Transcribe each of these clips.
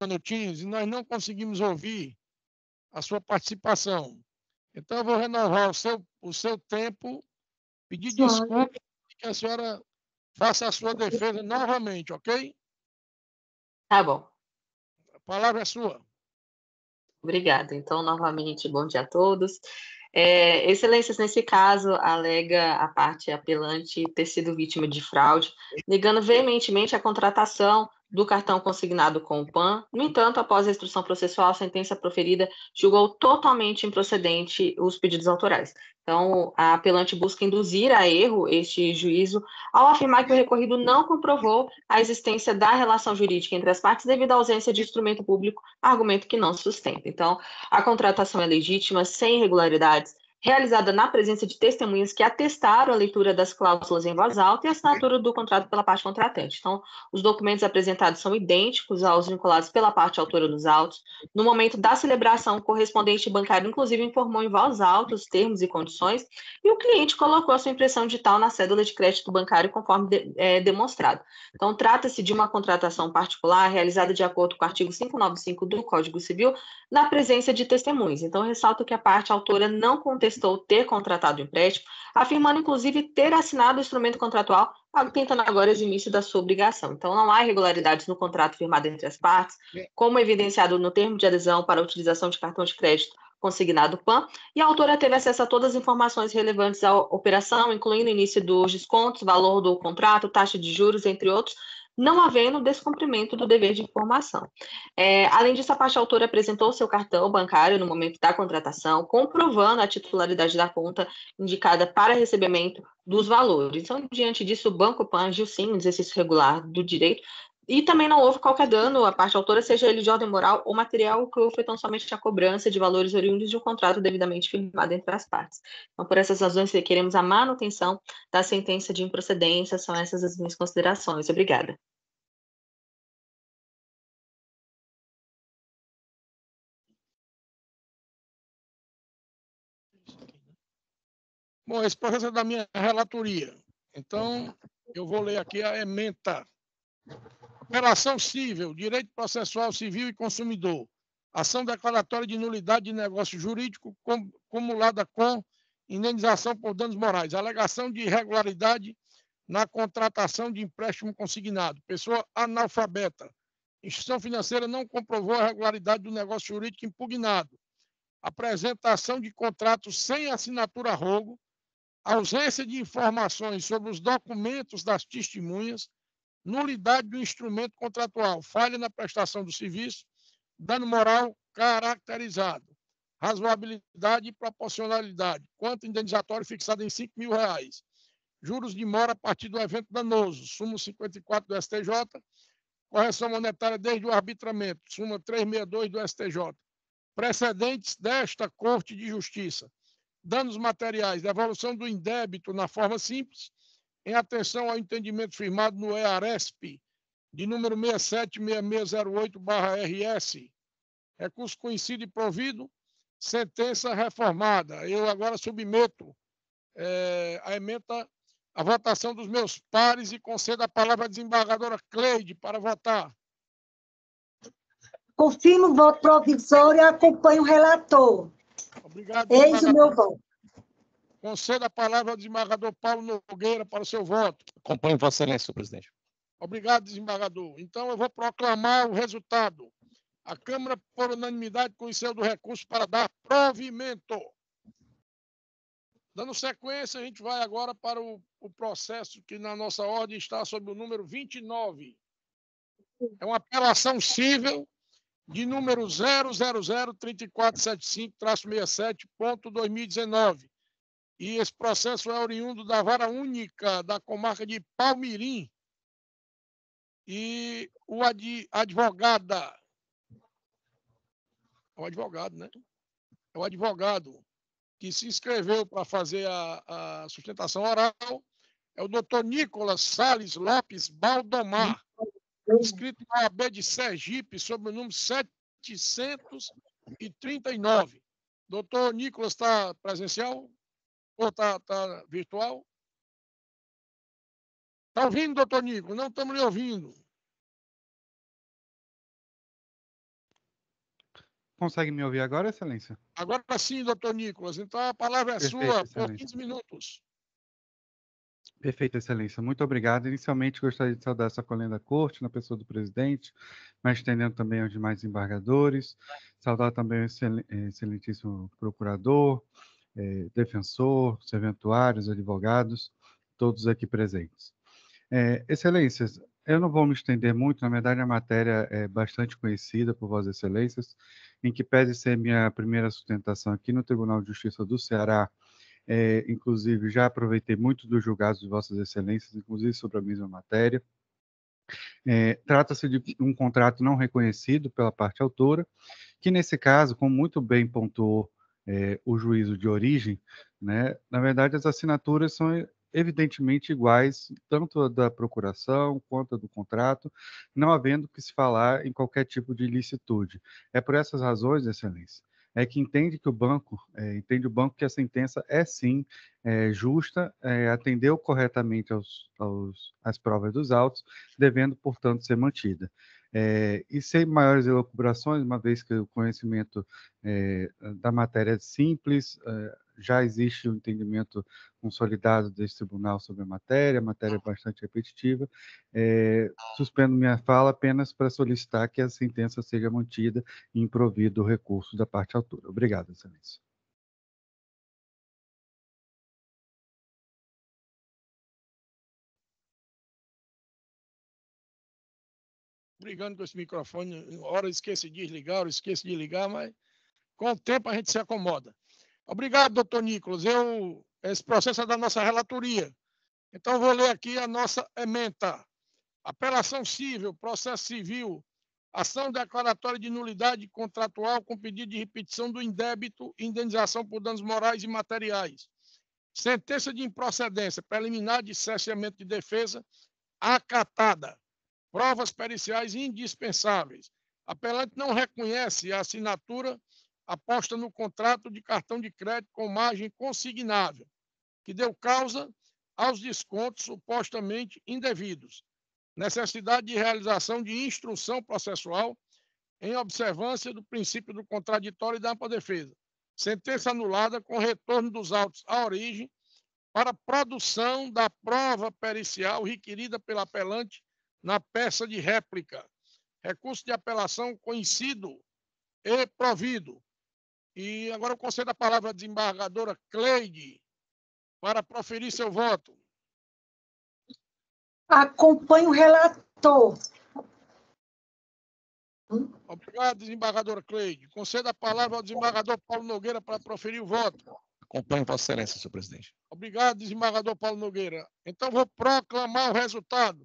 minutinhos e nós não conseguimos ouvir a sua participação. Então, eu vou renovar o seu tempo, pedir desculpa e que a senhora faça a sua defesa novamente, ok? Tá bom. A palavra é sua. Obrigada. Então, novamente, bom dia a todos. Excelências, nesse caso, alega a parte apelante ter sido vítima de fraude, negando veementemente a contratação do cartão consignado com o PAN. No entanto, após a instrução processual, a sentença proferida julgou totalmente improcedente os pedidos autorais. Então, a apelante busca induzir a erro este juízo ao afirmar que o recorrido não comprovou a existência da relação jurídica entre as partes devido à ausência de instrumento público, argumento que não sustenta. Então, a contratação é legítima, sem irregularidades, realizada na presença de testemunhas que atestaram a leitura das cláusulas em voz alta e a assinatura do contrato pela parte contratante. Então, os documentos apresentados são idênticos aos vinculados pela parte autora dos autos. No momento da celebração, o correspondente bancário, inclusive, informou em voz alta os termos e condições, e o cliente colocou a sua impressão digital na cédula de crédito bancário, conforme demonstrado. Então, trata-se de uma contratação particular realizada de acordo com o artigo 595 do Código Civil, na presença de testemunhas. Então, ressalto que a parte autora não contestou ter contratado o empréstimo, afirmando, inclusive, ter assinado o instrumento contratual, tentando agora eximir-se da sua obrigação. Então, não há irregularidades no contrato firmado entre as partes, como evidenciado no termo de adesão para a utilização de cartão de crédito consignado PAN, e a autora teve acesso a todas as informações relevantes à operação, incluindo o início dos descontos, valor do contrato, taxa de juros, entre outros, não havendo descumprimento do dever de informação. Além disso, a parte autora apresentou seu cartão bancário no momento da contratação, comprovando a titularidade da conta indicada para recebimento dos valores. Então, diante disso, o Banco PAN agiu sim no exercício regular do direito, e também não houve qualquer dano à parte autora, seja ele de ordem moral ou material, que foi tão somente a cobrança de valores oriundos de um contrato devidamente firmado entre as partes. Então, por essas razões, requeremos a manutenção da sentença de improcedência. São essas as minhas considerações. Obrigada. Bom, esse processo é da minha relatoria. Então, eu vou ler aqui a ementa. Operação civil, direito processual civil e consumidor. Ação declaratória de nulidade de negócio jurídico cumulada com indenização por danos morais. Alegação de irregularidade na contratação de empréstimo consignado. Pessoa analfabeta. Instituição financeira não comprovou a regularidade do negócio jurídico impugnado. Apresentação de contratos sem assinatura rogo. Ausência de informações sobre os documentos das testemunhas, nulidade do instrumento contratual, falha na prestação do serviço, dano moral caracterizado, razoabilidade e proporcionalidade, quanto indenizatório fixado em R$ 5.000, juros de mora a partir do evento danoso, súmula 54 do STJ, correção monetária desde o arbitramento, súmula 362 do STJ, precedentes desta Corte de Justiça, danos materiais, devolução do indébito na forma simples, em atenção ao entendimento firmado no EARESP, de número 676608/RS, recurso conhecido e provido, sentença reformada. Eu agora submeto a ementa à votação dos meus pares e concedo a palavra à desembargadora Cleide para votar. Confirmo o voto provisório e acompanho o relator. Obrigado, Eis o meu voto. Conceda a palavra ao desembargador Paulo Nogueira para o seu voto. Acompanho Vossa Excelência, senhor presidente. Obrigado, desembargador. Então, eu vou proclamar o resultado. A Câmara, por unanimidade, conheceu do recurso para dar provimento. Dando sequência, a gente vai agora para o processo que na nossa ordem está sob o número 29. É uma apelação civil de número 0003475-67.2019. E esse processo é oriundo da Vara Única da Comarca de Palmirim. E o advogado, né? É o advogado que se inscreveu para fazer a sustentação oral, é o doutor Nicolas Salles Lopes Baldomar, inscrito na OAB de Sergipe, sob o número 739. Doutor Nicolas está presencial ou está virtual? Está ouvindo, doutor Nicolas? Não estamos lhe ouvindo. consegue me ouvir agora, Excelência? Agora sim, doutor Nicolas. Então, a palavra é Perfeito, sua por Excelência. 15 minutos. Perfeito, Excelência. Muito obrigado. Inicialmente, gostaria de saudar essa colenda da Corte, na pessoa do presidente, mas estendendo também aos demais embargadores. Saudar também o excelentíssimo procurador, defensor, serventuários, advogados, todos aqui presentes. Excelências, eu não vou me estender muito, na verdade a matéria é bastante conhecida por Vossas Excelências, em que pese ser minha primeira sustentação aqui no Tribunal de Justiça do Ceará. Inclusive, já aproveitei muito dos julgados de Vossas Excelências, inclusive sobre a mesma matéria. Trata-se de um contrato não reconhecido pela parte autora, que nesse caso, como muito bem pontuou o juízo de origem, né, na verdade as assinaturas são evidentemente iguais, tanto a da procuração quanto a do contrato, não havendo que se falar em qualquer tipo de ilicitude. É por essas razões, Excelência, que entende o banco que a sentença é sim justa, atendeu corretamente às provas dos autos, devendo, portanto, ser mantida. E sem maiores elucubrações, uma vez que o conhecimento da matéria é simples, já existe um entendimento consolidado desse tribunal sobre a matéria é bastante repetitiva. Suspendo minha fala apenas para solicitar que a sentença seja mantida e improvido o recurso da parte autora. Obrigado, Excelência. Brigando com esse microfone, hora esqueço de desligar, hora esqueço de ligar, mas com o tempo a gente se acomoda. Obrigado, doutor Nicolas. Esse processo é da nossa relatoria. Então, eu vou ler aqui a nossa ementa. Apelação civil, processo civil, ação declaratória de nulidade contratual com pedido de repetição do indébito e indenização por danos morais e materiais. Sentença de improcedência preliminar de cerceamento de defesa acatada. Provas periciais indispensáveis. Apelante não reconhece a assinatura aposta no contrato de cartão de crédito com margem consignável, que deu causa aos descontos supostamente indevidos. Necessidade de realização de instrução processual em observância do princípio do contraditório e da ampla defesa. Sentença anulada com retorno dos autos à origem para produção da prova pericial requerida pelo apelante na peça de réplica. Recurso de apelação conhecido e provido. E agora eu concedo a palavra à desembargadora Cleide para proferir seu voto. Acompanho o relator. Obrigado, desembargadora Cleide. Concedo a palavra ao desembargador Paulo Nogueira para proferir o voto. Acompanho Vossa Excelência, senhor presidente. Obrigado, desembargador Paulo Nogueira. Então, vou proclamar o resultado.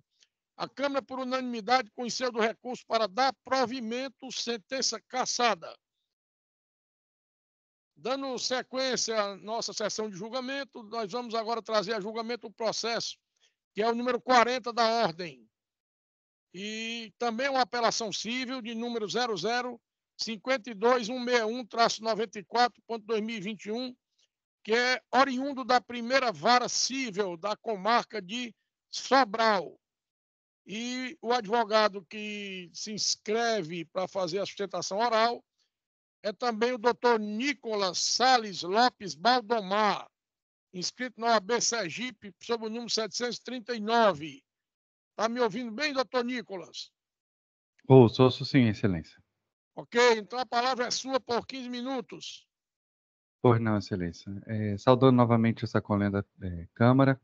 A Câmara, por unanimidade, conheceu do recurso para dar provimento, sentença cassada. Dando sequência à nossa sessão de julgamento, nós vamos agora trazer a julgamento o processo, que é o número 40 da ordem. E também uma apelação civil de número 0052161-94.2021, que é oriundo da primeira vara civil da comarca de Sobral. E o advogado que se inscreve para fazer a sustentação oral é também o doutor Nicolas Salles Lopes Baldomar, inscrito na OAB Sergipe, sob o número 739. Está me ouvindo bem, doutor Nicolas? Ouço sim, Excelência. Ok, então a palavra é sua por 15 minutos. Pois não, Excelência. Saudando novamente essa colenda Câmara.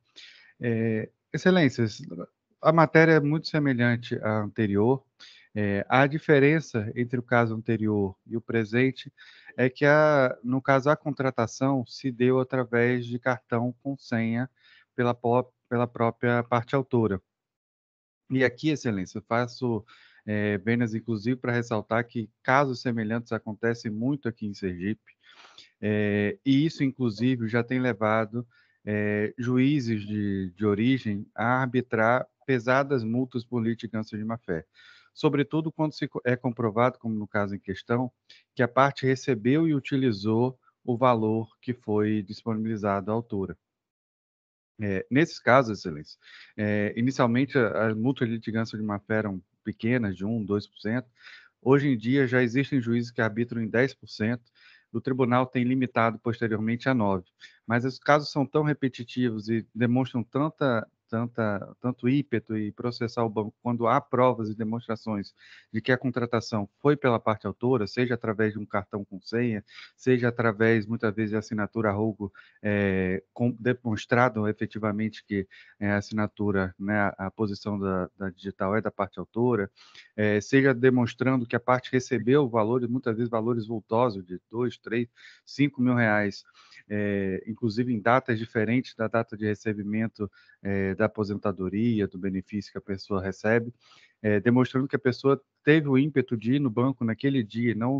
Excelências, a matéria é muito semelhante à anterior. A diferença entre o caso anterior e o presente é que, no caso, a contratação se deu através de cartão com senha pela própria parte autora. E aqui, Excelência, eu faço vênias, inclusive, para ressaltar que casos semelhantes acontecem muito aqui em Sergipe, e isso, inclusive, já tem levado juízes de origem a arbitrar pesadas multas por litigância de má-fé. Sobretudo quando é comprovado, como no caso em questão, que a parte recebeu e utilizou o valor que foi disponibilizado à autora. Nesses casos, Excelência, inicialmente as multas de litigância de má-fé eram pequenas, de 1%, 2%, Hoje em dia, já existem juízes que arbitram em 10%, o tribunal tem limitado posteriormente a 9%. Mas os casos são tão repetitivos e demonstram tanto ímpeto e processar o banco quando há provas e demonstrações de que a contratação foi pela parte autora, seja através de um cartão com senha, seja através, muitas vezes, de assinatura rogo, demonstrado efetivamente que a assinatura, né, a posição da digital é da parte autora, seja demonstrando que a parte recebeu valores, muitas vezes valores vultosos de 2, 3, 5 mil reais, inclusive em datas diferentes da data de recebimento da aposentadoria, do benefício que a pessoa recebe, demonstrando que a pessoa teve o ímpeto de ir no banco naquele dia, não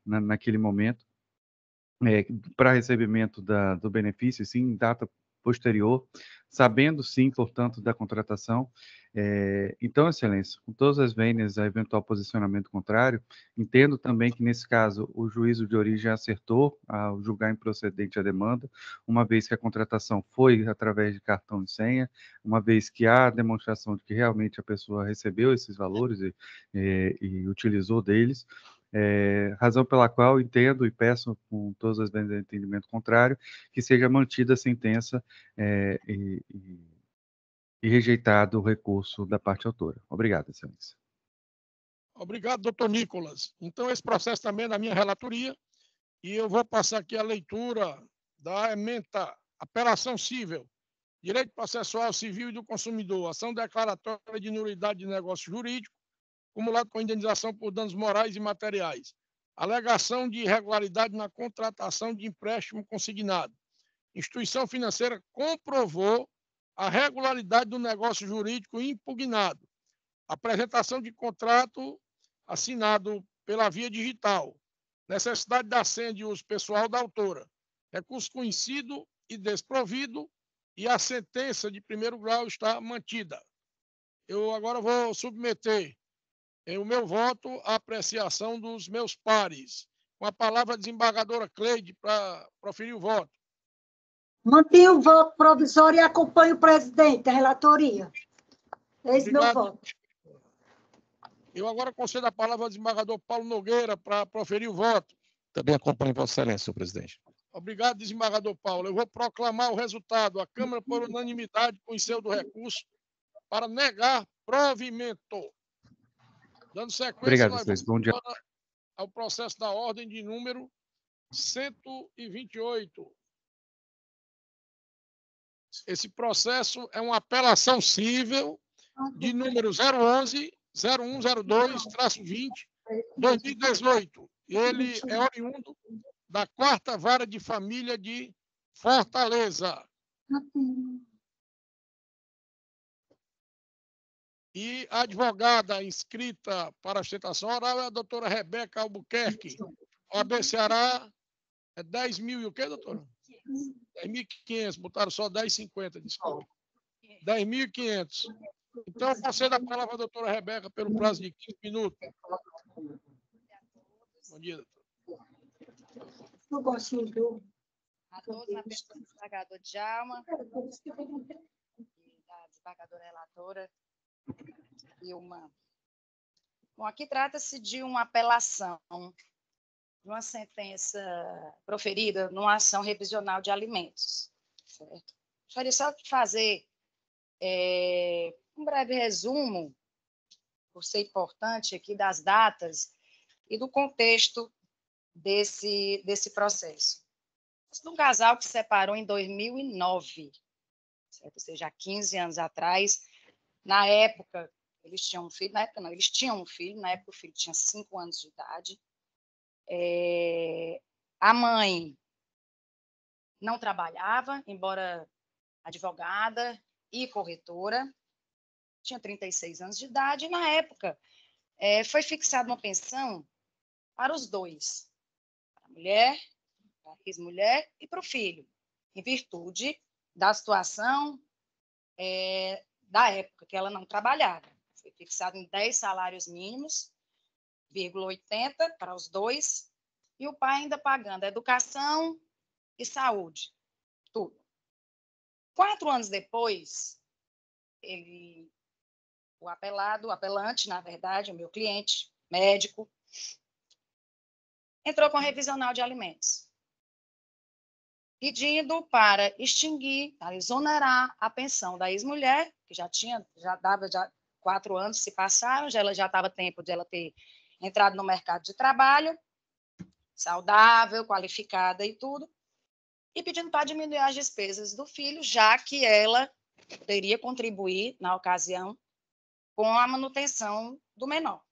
naquele momento, para recebimento do benefício, sim, em data posterior, sabendo, sim, portanto, da contratação. Então, Excelência, com todas as vênias a eventual posicionamento contrário, entendo também que, nesse caso, o juízo de origem acertou ao julgar improcedente a demanda, uma vez que a contratação foi através de cartão e senha, uma vez que há demonstração de que realmente a pessoa recebeu esses valores e utilizou deles, razão pela qual entendo e peço, com todas as vezes de entendimento contrário, que seja mantida a sentença e rejeitado o recurso da parte autora. Obrigado, Excelência. Obrigado, doutor Nicolas. Então, esse processo também é da minha relatoria, e eu vou passar aqui a leitura da ementa, apelação civil, direito processual civil e do consumidor, ação declaratória de nulidade de negócio jurídico, acumulado com indenização por danos morais e materiais. Alegação de irregularidade na contratação de empréstimo consignado. Instituição financeira comprovou a regularidade do negócio jurídico impugnado. Apresentação de contrato assinado pela via digital. Necessidade da senha de uso pessoal da autora. Recurso conhecido e desprovido, e a sentença de primeiro grau está mantida. Eu agora vou submeter o meu voto à apreciação dos meus pares. Com a palavra a desembargadora Cleide para proferir o voto. Mantenho o voto provisório e acompanho o presidente, a relatoria. Esse é meu voto. Eu agora concedo a palavra ao desembargador Paulo Nogueira para proferir o voto. Também acompanho Vossa Excelência, senhor presidente. Obrigado, desembargador Paulo. Eu vou proclamar o resultado. A Câmara, por unanimidade, conheceu do recurso para negar provimento. Dando sequência, Obrigado, Excelência. Bom dia. Ao processo da ordem de número 128. Esse processo é uma apelação cível de número 011-0102-20, 2018. Ele é oriundo da 4ª Vara de Família de Fortaleza. E a advogada inscrita para a sustentação oral é a doutora Rebeca Albuquerque. OAB Ceará é 10 mil e o quê, doutora? 10.500, botaram só 10,50, desculpa. 10.500. Então, eu concedo a palavra à doutora Rebeca pelo prazo de 15 minutos. Bom dia, doutora. Eu gosto do... A todos, na pessoa do desembargador Djalma, e da desembargadora relatora Ilma. Bom, aqui trata-se de uma apelação de uma sentença proferida numa ação revisional de alimentos. Certo? Gostaria só de fazer um breve resumo, por ser importante aqui, das datas e do contexto desse processo. De um casal que se separou em 2009, certo? Ou seja, há 15 anos atrás. Na época, eles tinham um filho, na época não, eles tinham um filho, na época o filho tinha 5 anos de idade. A mãe não trabalhava, embora advogada e corretora, tinha 36 anos de idade, e na época foi fixada uma pensão para os dois, para a mulher, para a ex-mulher e para o filho, em virtude da situação da época, que ela não trabalhava. Foi fixado em 10 salários mínimos, 0,80 para os dois, e o pai ainda pagando educação e saúde, tudo. 4 anos depois, o apelante, na verdade, o meu cliente, médico, entrou com revisional de alimentos, pedindo para extinguir, para exonerar a pensão da ex-mulher, que já dava 4 anos se passaram, ela já estava tempo de ela ter entrado no mercado de trabalho, saudável, qualificada e tudo, e pedindo para diminuir as despesas do filho, já que ela poderia contribuir, na ocasião, com a manutenção do menor.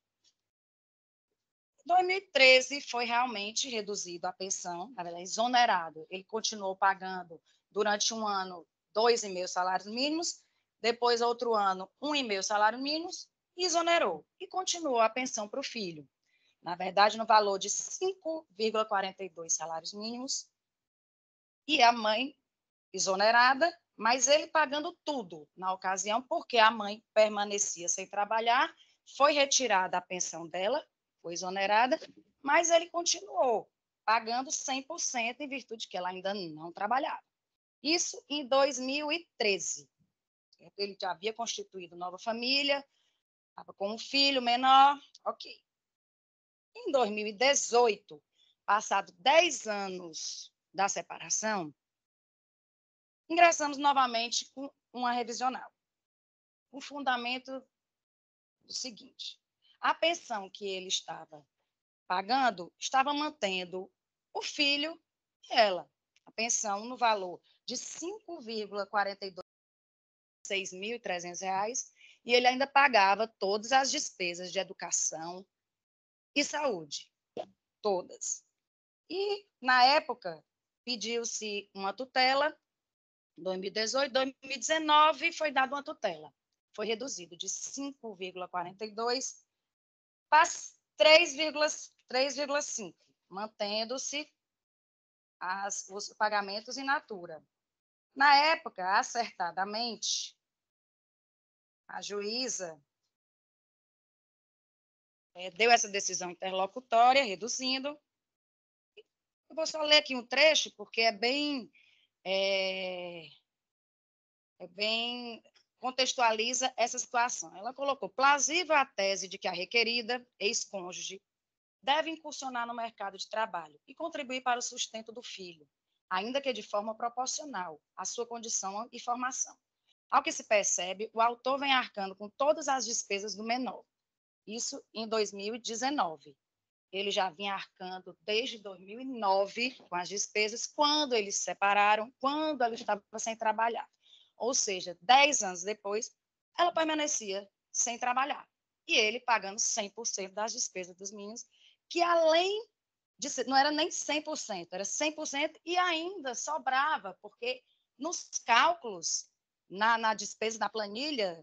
Em 2013, foi realmente reduzido a pensão, na verdade, exonerado. Ele continuou pagando, durante um ano, 2,5 salários mínimos, depois, outro ano, 1,5 salário mínimo, e exonerou. E continuou a pensão para o filho. Na verdade, no valor de 5,42 salários mínimos, e a mãe exonerada, mas ele pagando tudo na ocasião, porque a mãe permanecia sem trabalhar, foi retirada a pensão dela, foi exonerada, mas ele continuou pagando 100% em virtude que ela ainda não trabalhava. Isso em 2013. Ele já havia constituído nova família, estava com um filho menor, ok. Em 2018, passado 10 anos da separação, ingressamos novamente com uma revisional. O fundamento do seguinte: a pensão que ele estava pagando estava mantendo o filho e ela. A pensão no valor de R$ 5,42, R$ 6.300, e ele ainda pagava todas as despesas de educação e saúde, todas. E, na época, pediu-se uma tutela, 2018, 2019 foi dada uma tutela. Foi reduzido de 5,42 para 3,5, mantendo-se os pagamentos in natura. Na época, acertadamente, a juíza deu essa decisão interlocutória, reduzindo. Eu vou só ler aqui um trecho, porque é bem contextualiza essa situação. Ela colocou: plausível a tese de que a requerida, ex-cônjuge, deve incursionar no mercado de trabalho e contribuir para o sustento do filho, ainda que de forma proporcional à sua condição e formação. Ao que se percebe, o autor vem arcando com todas as despesas do menor. Isso em 2019. Ele já vinha arcando desde 2009 com as despesas, quando eles se separaram, quando ela estava sem trabalhar. Ou seja, 10 anos depois, ela permanecia sem trabalhar. E ele pagando 100% das despesas dos meninos, que além de ser, não era nem 100%, era 100% e ainda sobrava, porque nos cálculos, na despesa, na planilha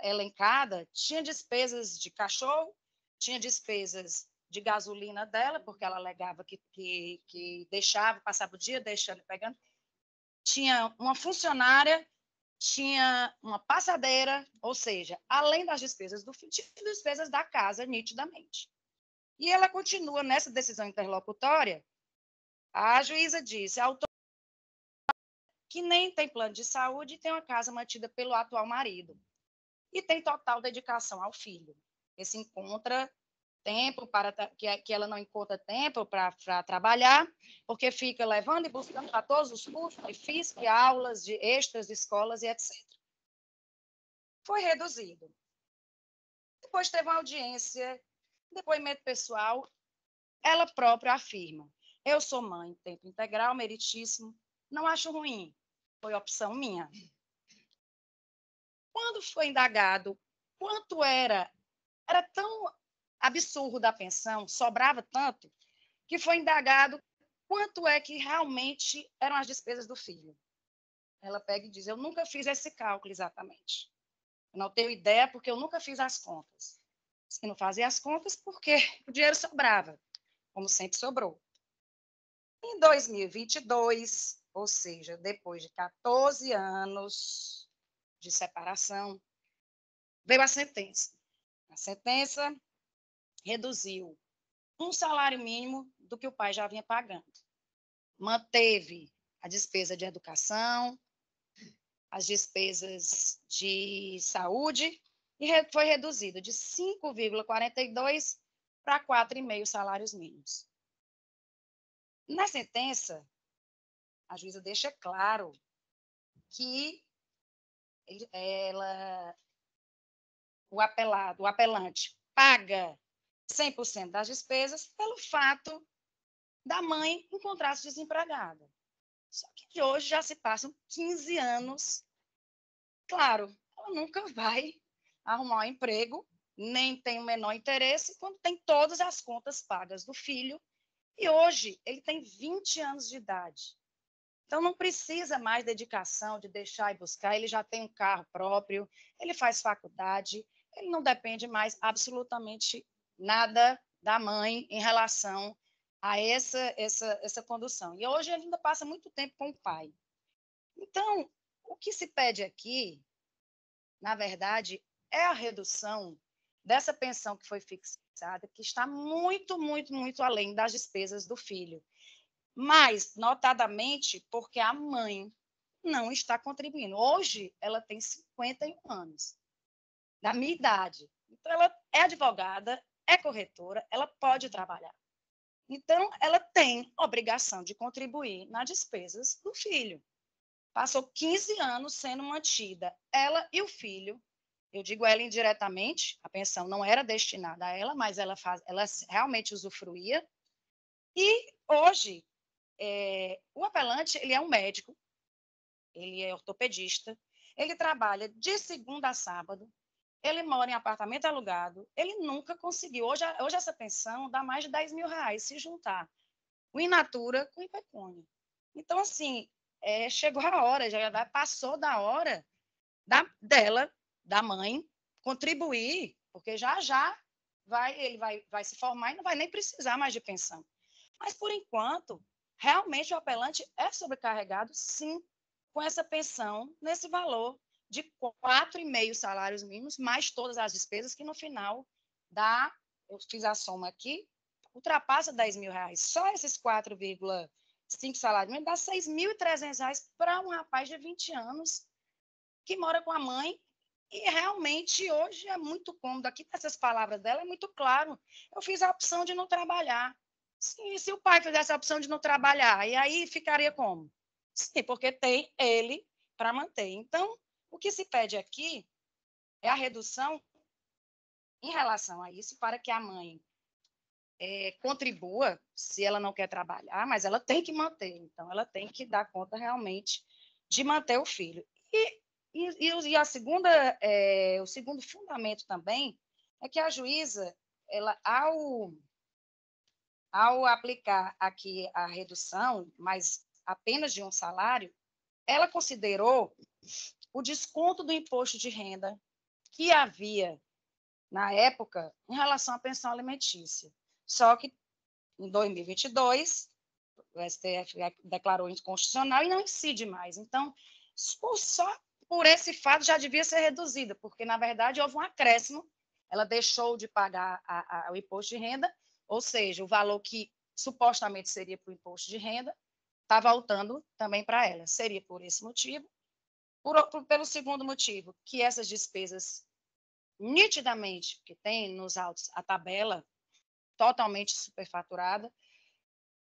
elencada, tinha despesas de cachorro, tinha despesas de gasolina dela, porque ela alegava que deixava, passava o dia deixando, pegando. Tinha uma funcionária, tinha uma passadeira, ou seja, além das despesas do filho, tinha despesas da casa, nitidamente. E ela continua nessa decisão interlocutória. A juíza disse: a autor que nem tem plano de saúde e tem uma casa mantida pelo atual marido. E tem total dedicação ao filho. Esse encontra tempo para que ela não encontra tempo para trabalhar, porque fica levando e buscando para todos os cursos de física, aulas de extras, de escolas e etc. Foi reduzido. Depois teve uma audiência, depoimento pessoal, ela própria afirma: eu sou mãe, tempo integral, meritíssimo, não acho ruim, foi opção minha. Quando foi indagado quanto era tão absurdo a pensão, sobrava tanto, que foi indagado quanto é que realmente eram as despesas do filho. Ela pega e diz: eu nunca fiz esse cálculo exatamente. Eu não tenho ideia porque eu nunca fiz as contas. Se não fazia as contas, porque o dinheiro sobrava, como sempre sobrou. Em 2022, ou seja, depois de 14 anos de separação, veio a sentença. A sentença reduziu um salário mínimo do que o pai já vinha pagando. Manteve a despesa de educação, as despesas de saúde e foi reduzido de 5,42 para 4,5 salários mínimos. Na sentença, a juíza deixa claro que o apelante, paga 100% das despesas pelo fato da mãe encontrar-se desempregada. Só que de hoje já se passam 15 anos. Claro, ela nunca vai arrumar um emprego, nem tem o menor interesse, quando tem todas as contas pagas do filho. E hoje ele tem 20 anos de idade. Então, não precisa mais dedicação de deixar e buscar. Ele já tem um carro próprio, ele faz faculdade, ele não depende mais absolutamente nada da mãe em relação a essa condução. E hoje ele ainda passa muito tempo com o pai. Então, o que se pede aqui, na verdade, é a redução dessa pensão que foi fixada, que está muito, muito, muito além das despesas do filho. Mas, notadamente, porque a mãe não está contribuindo. Hoje, ela tem 51 anos, da minha idade. Então, ela é advogada, é corretora, ela pode trabalhar. Então, ela tem obrigação de contribuir nas despesas do filho. Passou 15 anos sendo mantida, ela e o filho. Eu digo ela indiretamente, a pensão não era destinada a ela, mas ela realmente usufruía. E hoje, o apelante, ele é um médico, ele é ortopedista, ele trabalha de segunda a sábado, ele mora em apartamento alugado, ele nunca conseguiu. Hoje essa pensão dá mais de 10 mil reais, se juntar o in natura com o in pecúnia. Então, assim, chegou a hora, já passou da hora dela, da mãe, contribuir, porque já ele vai se formar e não vai nem precisar mais de pensão. Mas, por enquanto, realmente o apelante é sobrecarregado, sim, com essa pensão, nesse valor de 4,5 salários mínimos, mais todas as despesas, que no final dá, eu fiz a soma aqui, ultrapassa 10 mil reais. Só esses 4,5 salários mínimos dá 6.300 reais para um rapaz de 20 anos que mora com a mãe. E realmente hoje é muito cômodo. Aqui, nessas palavras dela, é muito claro. Eu fiz a opção de não trabalhar. Sim, se o pai fizesse a opção de não trabalhar, e aí ficaria como? Sim, porque tem ele para manter. Então, o que se pede aqui é a redução em relação a isso, para que a mãe contribua, se ela não quer trabalhar, mas ela tem que manter. Então, ela tem que dar conta realmente de manter o filho. E a segunda, o segundo fundamento também é que a juíza, ela, ao aplicar aqui a redução, mas apenas de um salário, ela considerou o desconto do imposto de renda que havia na época em relação à pensão alimentícia. Só que em 2022, o STF declarou inconstitucional e não incide mais. Então, só por esse fato já devia ser reduzida, porque, na verdade, houve um acréscimo. Ela deixou de pagar o imposto de renda, ou seja, o valor que supostamente seria para o imposto de renda está voltando também para ela. Seria por esse motivo. Pelo segundo motivo, que essas despesas, nitidamente, que tem nos autos a tabela totalmente superfaturada,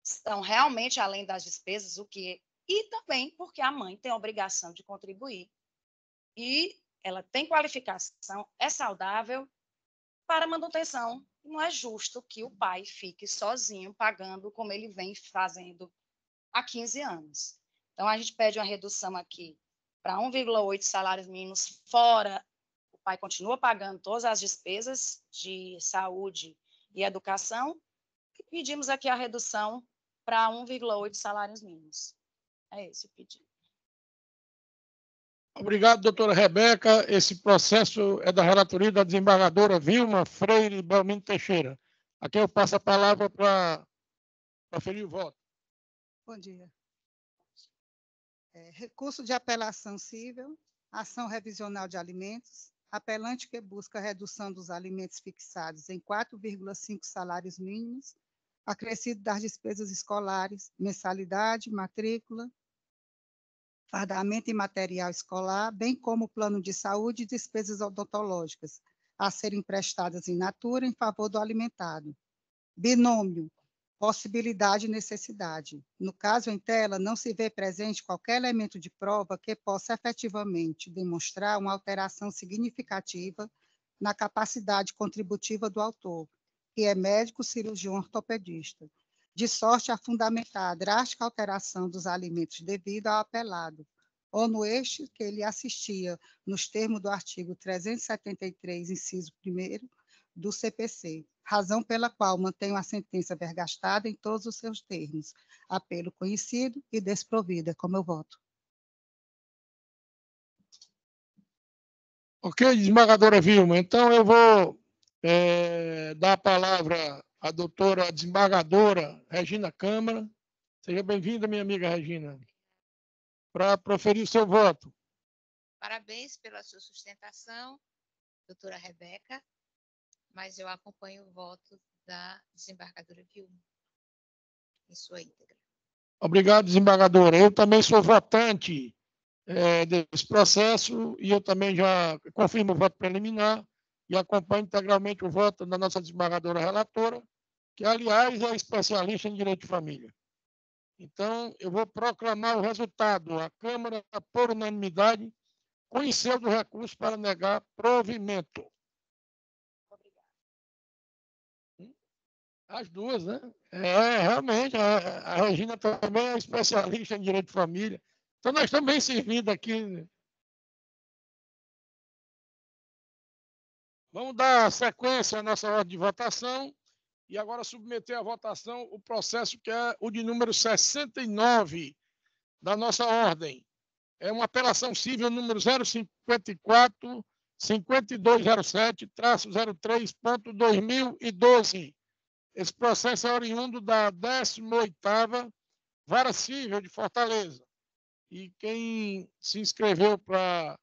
estão realmente além das despesas, e também porque a mãe tem a obrigação de contribuir. E ela tem qualificação, é saudável para manutenção. Não é justo que o pai fique sozinho pagando como ele vem fazendo há 15 anos. Então, a gente pede uma redução aqui para 1,8 salários mínimos, fora o pai continua pagando todas as despesas de saúde e educação, e pedimos aqui a redução para 1,8 salários mínimos. É esse o pedido. Obrigado, doutora Rebeca. Esse processo é da relatoria da desembargadora Vilma Freire Belmino Teixeira. Aqui eu passo a palavra para ferir o voto. Bom dia. Recurso de apelação cível, ação revisional de alimentos, apelante que busca a redução dos alimentos fixados em 4,5 salários mínimos, acrescido das despesas escolares, mensalidade, matrícula, fardamento e material escolar, bem como plano de saúde e despesas odontológicas, a serem prestadas in natura em favor do alimentado. Binômio, possibilidade e necessidade. No caso em tela, não se vê presente qualquer elemento de prova que possa efetivamente demonstrar uma alteração significativa na capacidade contributiva do autor, que é médico cirurgião ortopedista, de sorte a fundamentar a drástica alteração dos alimentos devido ao apelado, ou no eixo que ele assistia, nos termos do artigo 373, inciso 1º, do CPC, razão pela qual mantenho a sentença vergastada em todos os seus termos, apelo conhecido e desprovida, como eu voto. Ok, desembargadora Vilma. Então, eu vou dar a palavra à doutora desembargadora Regina Câmara. Seja bem-vinda, minha amiga Regina, para proferir o seu voto. Parabéns pela sua sustentação, doutora Rebeca, mas eu acompanho o voto da desembargadora Vilma, em sua íntegra. Obrigado, desembargadora. Eu também sou votante desse processo e eu também já confirmo o voto preliminar e acompanho integralmente o voto da nossa desembargadora relatora, que, aliás, é especialista em direito de família. Então, eu vou proclamar o resultado. A Câmara, por unanimidade, conheceu do recurso para negar provimento. As duas, né? Realmente, a Regina também é especialista em direito de família. Então, nós estamos bem servidos aqui. Vamos dar sequência à nossa ordem de votação e agora submeter à votação o processo que é o de número 69 da nossa ordem. É uma apelação civil número 054-5207-03.2012. Esse processo é oriundo da 18ª Vara Civil de Fortaleza. E quem se inscreveu para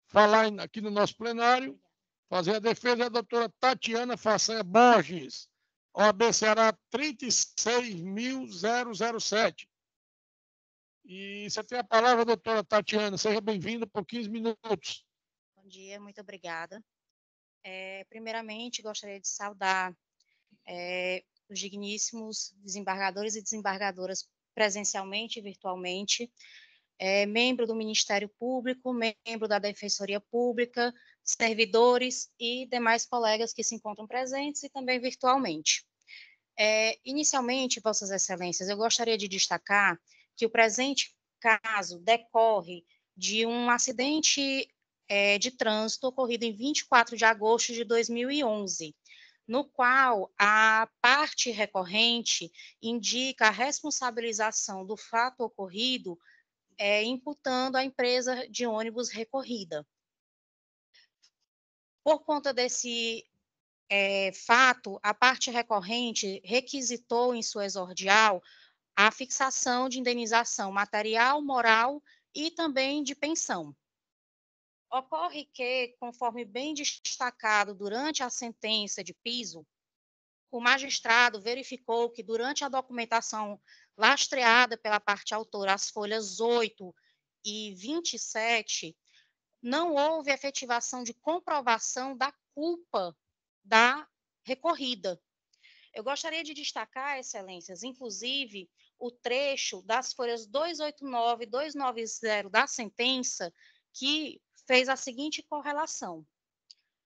falar aqui no nosso plenário, fazer a defesa, é a doutora Tatiana Façanha Borges, OAB Ceará 36.007. E você tem a palavra, doutora Tatiana. Seja bem-vinda por 15 minutos. Bom dia, muito obrigada. Primeiramente, gostaria de saudar os digníssimos desembargadores e desembargadoras presencialmente e virtualmente, membro do Ministério Público, membro da Defensoria Pública, servidores e demais colegas que se encontram presentes e também virtualmente. Inicialmente, Vossas Excelências, eu gostaria de destacar que o presente caso decorre de um acidente de trânsito ocorrido em 24 de agosto de 2011, no qual a parte recorrente indica a responsabilização do fato ocorrido, imputando à empresa de ônibus recorrida. Por conta desse fato, a parte recorrente requisitou em sua exordial a fixação de indenização material, moral e também de pensão. Ocorre que, conforme bem destacado durante a sentença de piso, o magistrado verificou que, durante a documentação lastreada pela parte autora, as folhas 8 e 27, não houve efetivação de comprovação da culpa da recorrida. Eu gostaria de destacar, Excelências, inclusive, o trecho das folhas 289 e 290 da sentença, que fez a seguinte correlação.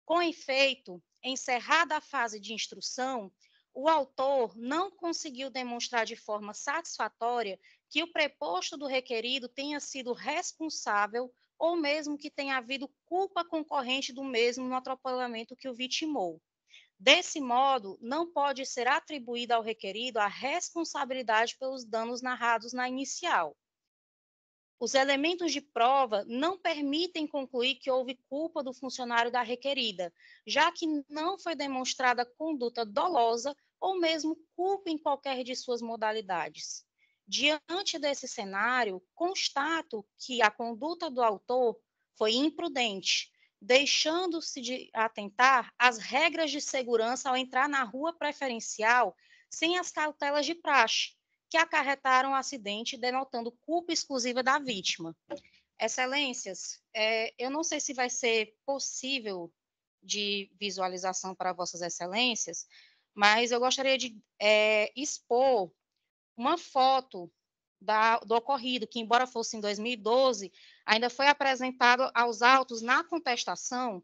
Com efeito, encerrada a fase de instrução, o autor não conseguiu demonstrar de forma satisfatória que o preposto do requerido tenha sido responsável ou mesmo que tenha havido culpa concorrente do mesmo no atropelamento que o vitimou. Desse modo, não pode ser atribuída ao requerido a responsabilidade pelos danos narrados na inicial. Os elementos de prova não permitem concluir que houve culpa do funcionário da requerida, já que não foi demonstrada conduta dolosa ou mesmo culpa em qualquer de suas modalidades. Diante desse cenário, constato que a conduta do autor foi imprudente, deixando-se de atentar às regras de segurança ao entrar na rua preferencial sem as cautelas de praxe, que acarretaram o acidente, denotando culpa exclusiva da vítima. Excelências, eu não sei se vai ser possível de visualização para vossas excelências, mas eu gostaria de expor uma foto do ocorrido, que embora fosse em 2012, ainda foi apresentado aos autos na contestação,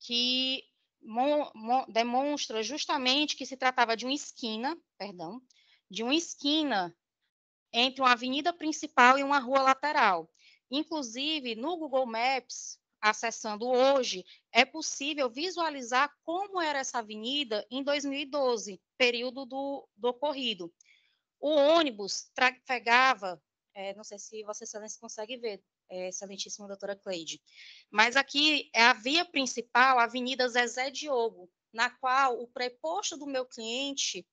que demonstra justamente que se tratava de uma esquina, entre uma avenida principal e uma rua lateral. Inclusive, no Google Maps, acessando hoje, é possível visualizar como era essa avenida em 2012, período do ocorrido. O ônibus trafegava, não sei se Vossa Excelência consegue ver, excelentíssima doutora Cleide, mas aqui é a via principal, a Avenida Zezé Diogo, na qual o preposto do meu cliente,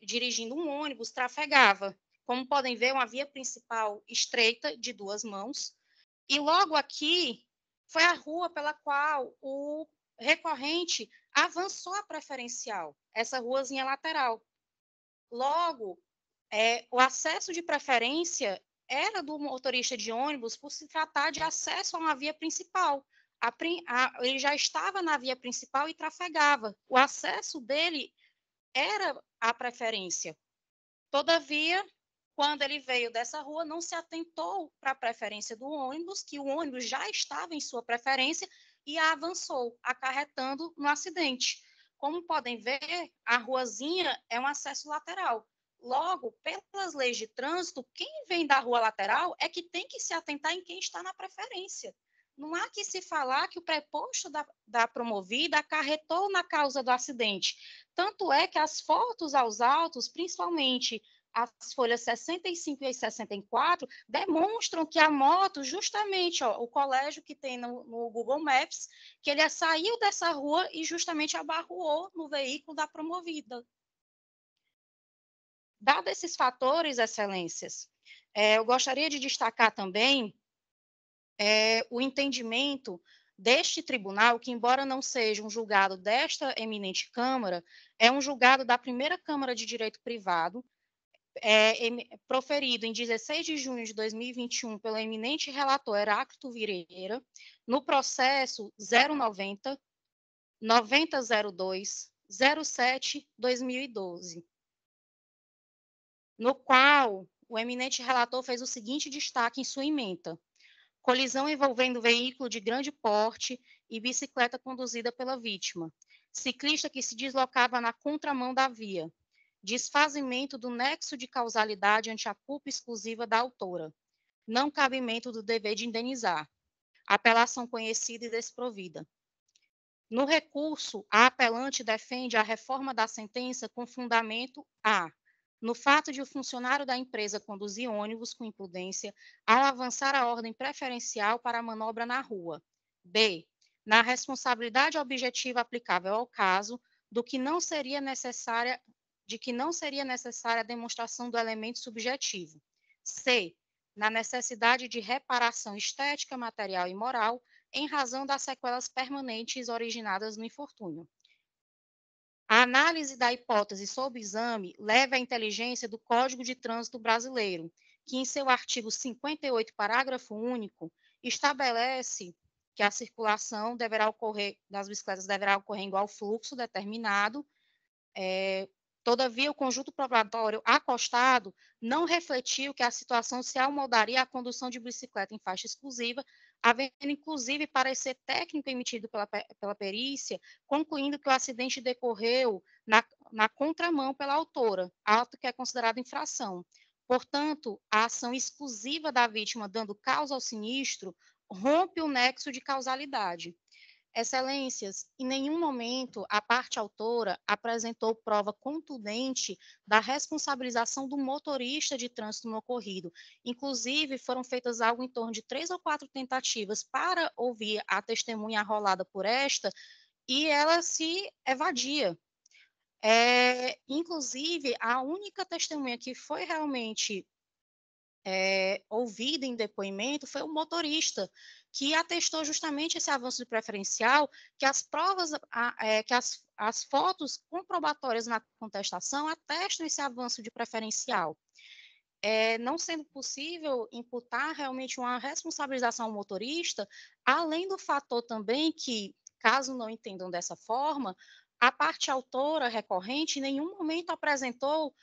dirigindo um ônibus, trafegava. Como podem ver, uma via principal estreita, de duas mãos, e logo aqui foi a rua pela qual o recorrente avançou a preferencial, essa ruazinha lateral. Logo, o acesso de preferência era do motorista de ônibus por se tratar de acesso a uma via principal. Ele já estava na via principal e trafegava. O acesso dele era a preferência. Todavia, quando ele veio dessa rua, não se atentou para a preferência do ônibus, que o ônibus já estava em sua preferência e avançou, acarretando no acidente. Como podem ver, a ruazinha é um acesso lateral. Logo, pelas leis de trânsito, quem vem da rua lateral é que tem que se atentar em quem está na preferência. Não há que se falar que o preposto da promovida acarretou na causa do acidente. Tanto é que as fotos aos autos, principalmente as folhas 65 e 64, demonstram que a moto, justamente, o colégio que tem no Google Maps, que ele saiu dessa rua e justamente abarroou no veículo da promovida. Dados esses fatores, excelências, eu gostaria de destacar também o entendimento deste tribunal, que embora não seja um julgado desta eminente Câmara, é um julgado da primeira Câmara de Direito Privado, proferido em 16 de junho de 2021 pelo eminente relator Heráclito Vieira, no processo 090 9002 07 2012, no qual o eminente relator fez o seguinte destaque em sua ementa: colisão envolvendo veículo de grande porte e bicicleta conduzida pela vítima, ciclista que se deslocava na contramão da via, desfazimento do nexo de causalidade ante a culpa exclusiva da autora, não cabimento do dever de indenizar, apelação conhecida e desprovida. No recurso, a apelante defende a reforma da sentença com fundamento a: no fato de o funcionário da empresa conduzir ônibus com imprudência ao avançar a ordem preferencial para a manobra na rua. B, na responsabilidade objetiva aplicável ao caso, de que não seria necessária a demonstração do elemento subjetivo. C, na necessidade de reparação estética, material e moral, em razão das sequelas permanentes originadas no infortúnio. A análise da hipótese sob exame leva à inteligência do Código de Trânsito Brasileiro, que em seu artigo 58, parágrafo único, estabelece que a circulação das bicicletas deverá ocorrer em igual fluxo determinado. Todavia, o conjunto probatório acostado não refletiu que a situação se amoldaria à condução de bicicleta em faixa exclusiva, havendo inclusive parecer técnico emitido pela perícia, concluindo que o acidente decorreu na contramão pela autora, ato que é considerado infração. Portanto, a ação exclusiva da vítima dando causa ao sinistro rompe o nexo de causalidade. Excelências, em nenhum momento a parte autora apresentou prova contundente da responsabilização do motorista de trânsito no ocorrido. Inclusive, foram feitas algo em torno de 3 ou 4 tentativas para ouvir a testemunha arrolada por esta, e ela se evadia. Inclusive, a única testemunha que foi realmente ouvida em depoimento foi o motorista, que atestou justamente esse avanço de preferencial, que as provas, as fotos comprobatórias na contestação atestam esse avanço de preferencial. Não sendo possível imputar realmente uma responsabilização ao motorista, além do fator também que, caso não entendam dessa forma, a parte autora recorrente em nenhum momento apresentou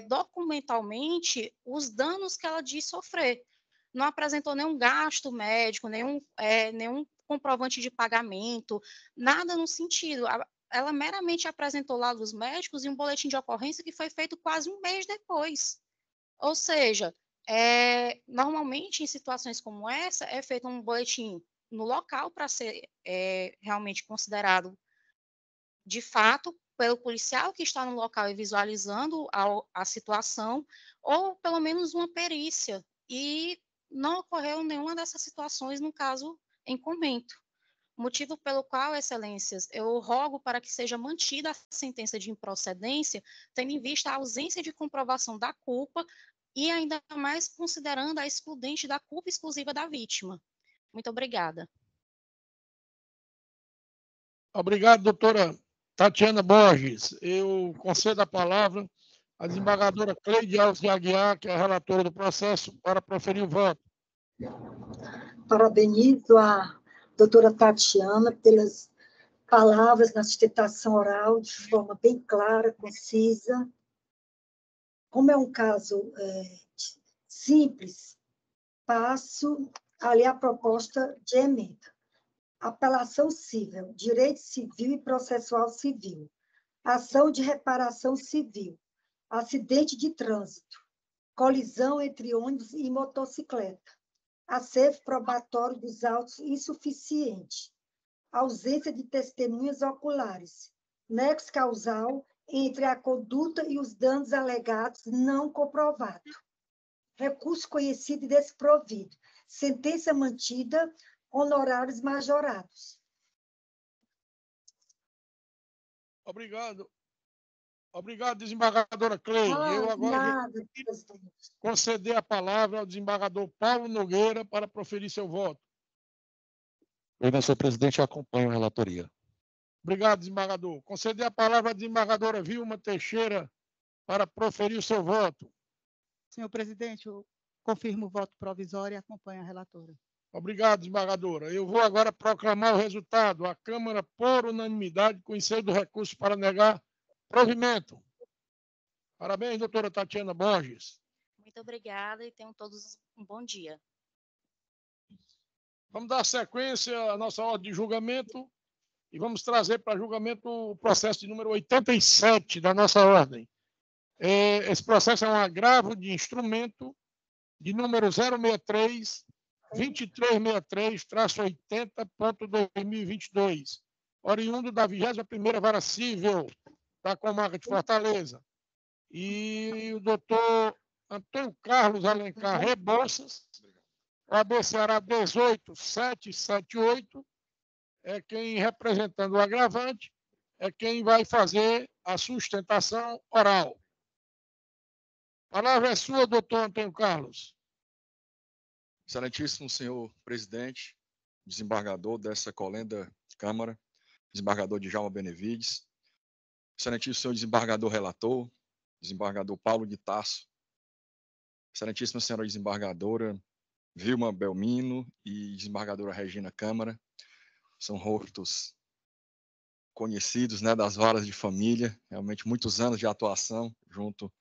documentalmente os danos que ela diz sofrer. Não apresentou nenhum gasto médico, nenhum comprovante de pagamento, nada no sentido. Ela meramente apresentou laudos médicos e um boletim de ocorrência que foi feito quase um mês depois. Ou seja, normalmente em situações como essa, é feito um boletim no local para ser realmente considerado de fato pelo policial que está no local e visualizando a situação, ou pelo menos uma perícia. E não ocorreu nenhuma dessas situações no caso em comento. Motivo pelo qual, excelências, eu rogo para que seja mantida a sentença de improcedência, tendo em vista a ausência de comprovação da culpa e ainda mais considerando a excludente da culpa exclusiva da vítima. Muito obrigada. Obrigado, doutora Tatiana Borges. Eu concedo a palavra à desembargadora Cleide Alves de Aguiar, que é a relatora do processo, para proferir o voto. Parabenizo a doutora Tatiana pelas palavras na sustentação oral, de forma bem clara, concisa. Como é um caso simples, passo ali a proposta de emenda. Apelação civil, direito civil e processual civil, ação de reparação civil, acidente de trânsito, colisão entre ônibus e motocicleta, acervo probatório dos autos insuficiente, ausência de testemunhas oculares, nexo causal entre a conduta e os danos alegados não comprovado, recurso conhecido e desprovido, sentença mantida, honorários majorados. Obrigado. Obrigado, desembargadora Cleide. Eu agora vou conceder a palavra ao desembargador Paulo Nogueira para proferir seu voto. Eu, senhor presidente, acompanho a relatoria. Obrigado, desembargador. Conceder a palavra à desembargadora Vilma Teixeira para proferir o seu voto. Senhor presidente, eu confirmo o voto provisório e acompanho a relatora. Obrigado, desembargadora. Eu vou agora proclamar o resultado. A Câmara, por unanimidade, concede o recurso para negar provimento. Parabéns, doutora Tatiana Borges. Muito obrigada e tenham todos um bom dia. Vamos dar sequência à nossa ordem de julgamento e vamos trazer para julgamento o processo de número 87 da nossa ordem. Esse processo é um agravo de instrumento de número 063 2363-80.2022, oriundo da 21ª Vara Civil da Comarca de Fortaleza. E o doutor Antônio Carlos Alencar Rebouças, OAB Ceará 18778, é quem, representando o agravante, é quem vai fazer a sustentação oral. A palavra é sua, doutor Antônio Carlos. Excelentíssimo senhor presidente, desembargador dessa colenda Câmara, desembargador Djalma Benevides, excelentíssimo senhor desembargador relator, desembargador Paulo de Tarso, excelentíssima senhora desembargadora Vilma Belmino e desembargadora Regina Câmara, são rostos conhecidos, né, das varas de família, realmente muitos anos de atuação junto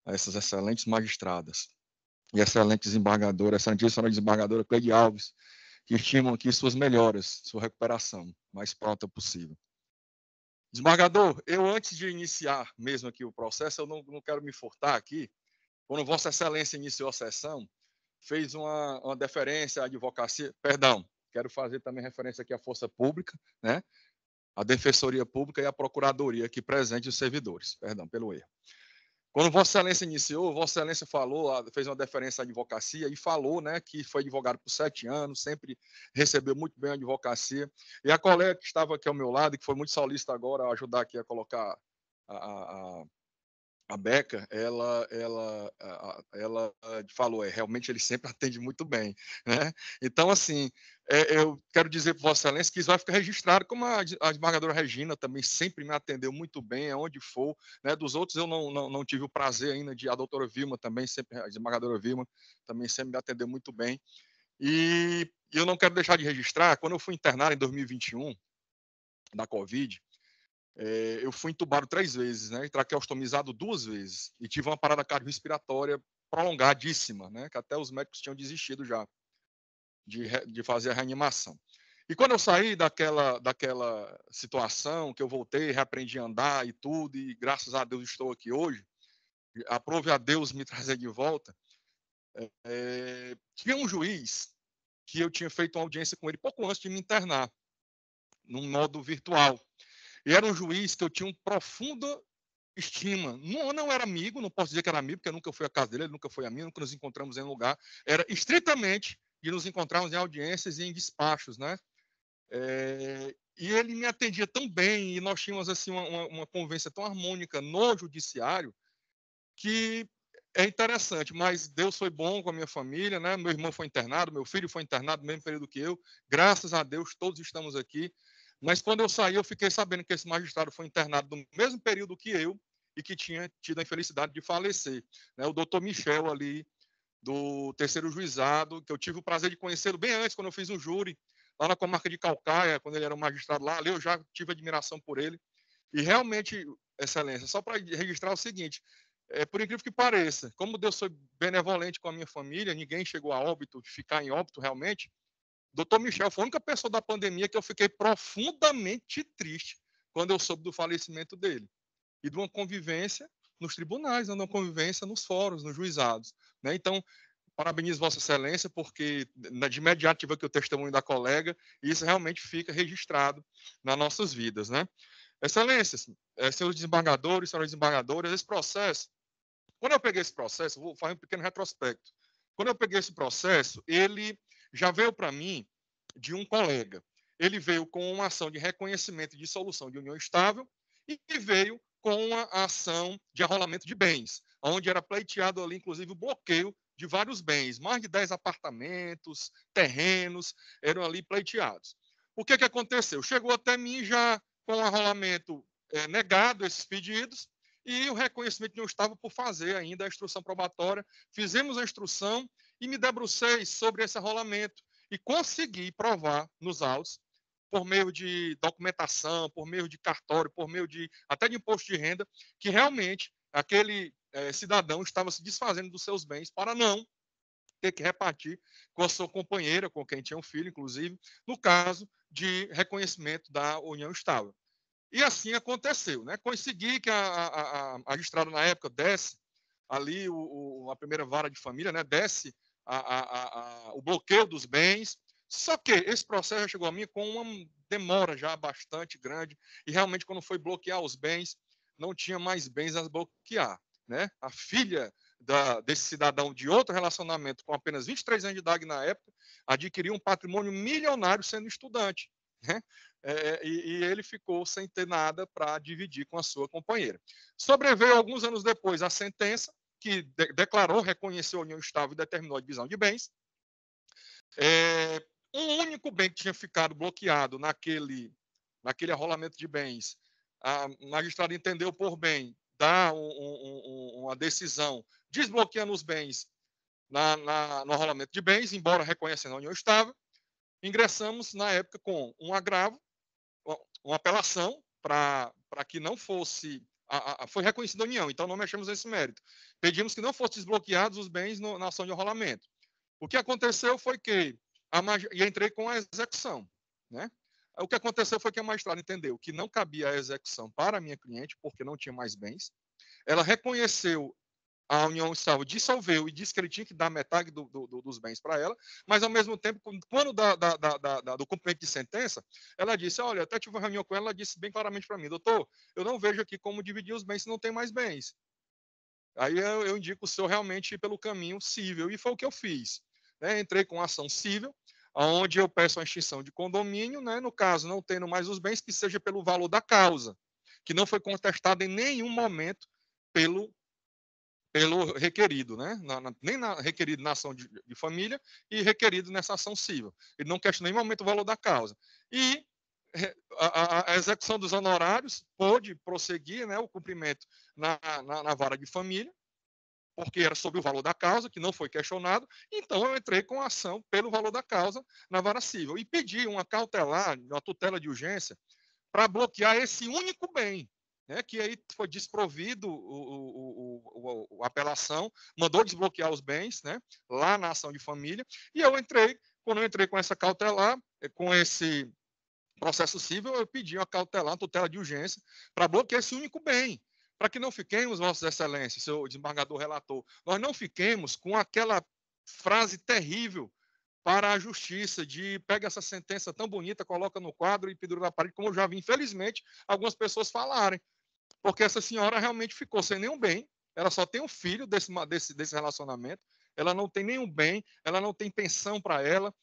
a essas excelentes magistradas. E excelente desembargadora, excelentíssima senhora desembargadora Cleide Alves, que estimam aqui suas melhoras, sua recuperação mais pronta possível. Desembargador, eu antes de iniciar mesmo aqui o processo, eu não quero me furtar aqui, quando Vossa Excelência iniciou a sessão, fez uma deferência à advocacia, perdão, quero fazer também referência aqui à Força Pública, né? A Defensoria Pública e a Procuradoria aqui presente os servidores, perdão pelo erro. Quando Vossa Excelência iniciou, Vossa Excelência falou, fez uma deferência à advocacia e falou, né, que foi advogado por 7 anos, sempre recebeu muito bem a advocacia. E a colega que estava aqui ao meu lado, que foi muito solícita agora a ajudar aqui a colocar a beca, ela falou, realmente ele sempre atende muito bem, né? Então, assim, eu quero dizer para Vossa Excelência que isso vai ficar registrado, como a desembargadora Regina também sempre me atendeu muito bem, aonde for, né? Dos outros eu não tive o prazer ainda a doutora Vilma também, sempre, a desembargadora Vilma também sempre me atendeu muito bem. E eu não quero deixar de registrar, quando eu fui internado em 2021, da Covid, eu fui entubado 3 vezes, né? E traqueostomizado 2 vezes. E tive uma parada cardiorrespiratória prolongadíssima, né? Que até os médicos tinham desistido já de fazer a reanimação. E quando eu saí daquela situação, que eu voltei, reaprendi a andar e tudo, e graças a Deus estou aqui hoje, aprove a Deus me trazer de volta, tinha um juiz que eu tinha feito uma audiência com ele pouco antes de me internar, num modo virtual. E era um juiz que eu tinha uma profunda estima. Não era amigo, não posso dizer que era amigo, porque eu nunca fui à casa dele, ele nunca foi a mim, nunca nos encontramos em um lugar. Era estritamente de nos encontrarmos em audiências e em despachos, né? E ele me atendia tão bem, e nós tínhamos assim uma convivência tão harmônica no judiciário, que é interessante, mas Deus foi bom com a minha família, né? Meu irmão foi internado, meu filho foi internado no mesmo período que eu, graças a Deus todos estamos aqui. Mas quando eu saí, eu fiquei sabendo que esse magistrado foi internado no mesmo período que eu e que tinha tido a infelicidade de falecer, né? O doutor Michel ali, do terceiro juizado, que eu tive o prazer de conhecê-lo bem antes, quando eu fiz um júri, lá na comarca de Calcaia, quando ele era um magistrado lá, ali eu já tive admiração por ele. E realmente, Excelência, só para registrar o seguinte, por incrível que pareça, como Deus foi benevolente com a minha família, ninguém chegou a óbito, ficar em óbito realmente, Dr. Michel foi a única pessoa da pandemia que eu fiquei profundamente triste quando eu soube do falecimento dele. E de uma convivência nos tribunais, de uma convivência nos fóruns, nos juizados, né? Então, parabenizo Vossa Excelência, porque de imediato tive aqui o testemunho da colega, e isso realmente fica registrado nas nossas vidas, né? Excelências, senhores desembargadores, senhoras desembargadoras, esse processo, quando eu peguei esse processo, vou fazer um pequeno retrospecto. Quando eu peguei esse processo, ele já veio para mim de um colega. Ele veio com uma ação de reconhecimento e dissolução de união estável e veio com uma ação de arrolamento de bens, onde era pleiteado ali, inclusive, o bloqueio de vários bens, mais de 10 apartamentos, terrenos, eram ali pleiteados. O que aconteceu? Chegou até mim já com o arrolamento negado, esses pedidos, e o reconhecimento de união estável por fazer ainda a instrução probatória. Fizemos a instrução e me debrucei sobre esse arrolamento e consegui provar nos autos, por meio de documentação, por meio de cartório, por meio até de imposto de renda, que realmente aquele cidadão estava se desfazendo dos seus bens para não ter que repartir com a sua companheira, com quem tinha um filho, inclusive, no caso de reconhecimento da união estável. E assim aconteceu, né? Consegui que a magistrada na época desse ali a primeira vara de família, né? Desse o bloqueio dos bens. Só que esse processo já chegou a mim com uma demora já bastante grande e realmente quando foi bloquear os bens, não tinha mais bens a bloquear, né? A filha desse cidadão de outro relacionamento com apenas 23 anos de idade na época adquiriu um patrimônio milionário sendo estudante, né? E ele ficou sem ter nada para dividir com a sua companheira. Sobreveio alguns anos depois a sentença que declarou, reconheceu a união estável e determinou a divisão de bens. Um único bem que tinha ficado bloqueado naquele arrolamento de bens, a magistrada entendeu por bem dar uma decisão desbloqueando os bens no arrolamento de bens, embora reconhecendo a união estável. Ingressamos, na época, com um agravo, uma apelação para que não fosse... foi reconhecida a união, então não mexemos nesse mérito. Pedimos que não fossem desbloqueados os bens na ação de arrolamento. O que aconteceu foi que... e entrei com a execução, né? O que aconteceu foi que a magistrada entendeu que não cabia a execução para a minha cliente, porque não tinha mais bens. Ela reconheceu a união estável, dissolveu e disse que ele tinha que dar metade dos bens para ela, mas, ao mesmo tempo, quando do cumprimento de sentença, ela disse, olha, até tive uma reunião com ela, ela disse bem claramente para mim, doutor, eu não vejo aqui como dividir os bens se não tem mais bens. Aí eu indico o senhor realmente ir pelo caminho cível, e foi o que eu fiz. Né? Entrei com ação cível, onde eu peço a extinção de condomínio, né? No caso, não tendo mais os bens, que seja pelo valor da causa, que não foi contestado em nenhum momento pelo pelo requerido, né? Requerido na ação de família e requerido nessa ação civil. Ele não questiona em nenhum momento o valor da causa. E a execução dos honorários pôde prosseguir, né, o cumprimento na vara de família, porque era sobre o valor da causa, que não foi questionado, então eu entrei com a ação pelo valor da causa na vara civil e pedi uma cautelar, uma tutela de urgência, para bloquear esse único bem, né, que aí foi desprovido a apelação, mandou desbloquear os bens, né, lá na ação de família, e quando eu entrei com essa cautelar, com esse processo civil, eu pedi uma cautelar, uma tutela de urgência, para bloquear esse único bem, para que não fiquemos, Vossas Excelências, seu desembargador relator, nós não fiquemos com aquela frase terrível para a justiça de pega essa sentença tão bonita, coloca no quadro e pendura na parede, como eu já vi, infelizmente, algumas pessoas falarem, porque essa senhora realmente ficou sem nenhum bem, ela só tem um filho desse relacionamento, ela não tem nenhum bem, ela não tem pensão para ela,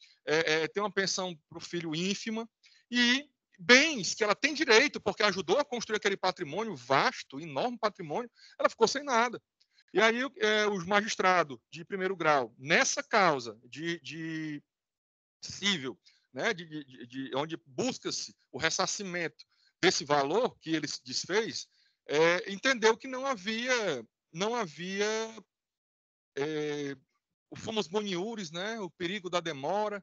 tem uma pensão para o filho ínfima, e bens que ela tem direito, porque ajudou a construir aquele patrimônio vasto, enorme patrimônio, ela ficou sem nada. E aí os magistrados de primeiro grau, nessa causa de civil, né, onde busca-se o ressarcimento desse valor que ele se desfez, entendeu que não havia o fumus boniuris, né, o perigo da demora,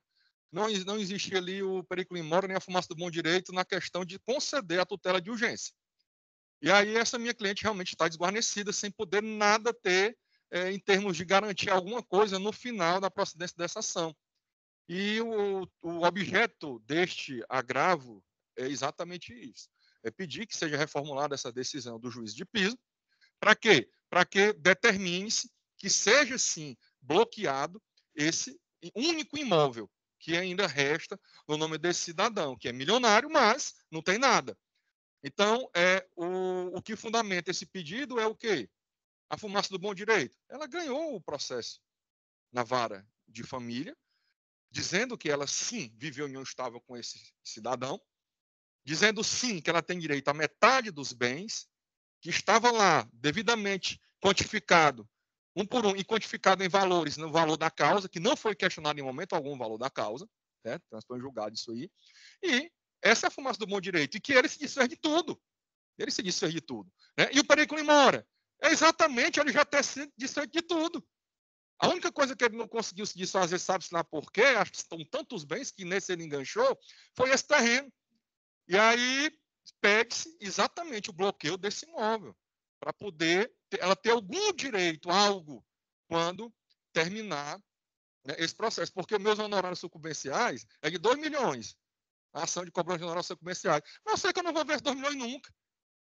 não existia ali o perigo in mora nem a fumaça do bom direito na questão de conceder a tutela de urgência. E aí essa minha cliente realmente está desguarnecida, sem poder nada ter em termos de garantir alguma coisa no final da procedência dessa ação. E o objeto deste agravo é exatamente isso. É pedir que seja reformulada essa decisão do juiz de piso. Para quê? Para que determine-se que seja, sim, bloqueado esse único imóvel que ainda resta no nome desse cidadão, que é milionário, mas não tem nada. Então, o que fundamenta esse pedido é o quê? A fumaça do bom direito. Ela ganhou o processo na vara de família, dizendo que ela, sim, viveu em união estável com esse cidadão, dizendo, sim, que ela tem direito à metade dos bens, que estava lá devidamente quantificado, um por um, e quantificado em valores, no valor da causa, que não foi questionado em momento algum o valor da causa, né? Transtou em julgado isso aí, e essa é a fumaça do bom direito, e que ele se desfez de tudo. Ele se desfez de tudo. Né? E o perigo in mora? Exatamente, ele já até se desfez de tudo. A única coisa que ele não conseguiu se desfazer, sabe-se lá por quê, acho que são tantos bens que nesse ele enganchou, foi esse terreno. E aí pede-se exatamente o bloqueio desse imóvel, para poder ela ter algum direito, algo, quando terminar, né, esse processo. Porque meus honorários sucumbenciais é de 2 milhões, a ação de cobrança de honorários sucumbenciais. Mas eu sei que eu não vou ver esses 2 milhões nunca.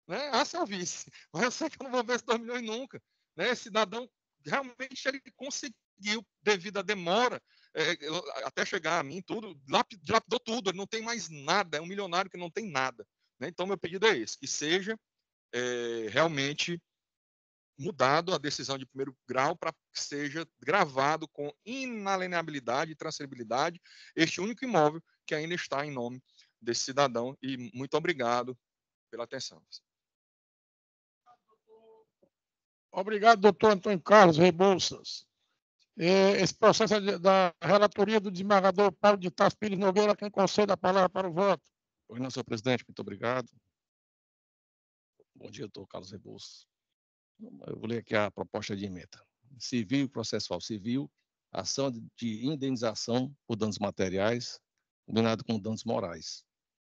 Né? Se eu visse. Mas eu sei que eu não vou ver esses 2 milhões nunca. Né? Esse cidadão realmente ele conseguiu, devido à demora, até chegar a mim, tudo, lapidou tudo, ele não tem mais nada, é um milionário que não tem nada. Né? Então, meu pedido é esse, que seja realmente mudado a decisão de primeiro grau para que seja gravado com inalienabilidade e transferibilidade este único imóvel que ainda está em nome desse cidadão. E muito obrigado pela atenção. Obrigado, doutor Antônio Carlos Rebouças. Esse processo é da relatoria do desembargador Paulo de Tarso Pires Nogueira, quem concede a palavra para o voto. Pois não, senhor presidente, muito obrigado. Bom dia, doutor Carlos Rebouças. Eu vou ler aqui a proposta de emenda. Civil e processual civil, ação de indenização por danos materiais, combinado com danos morais.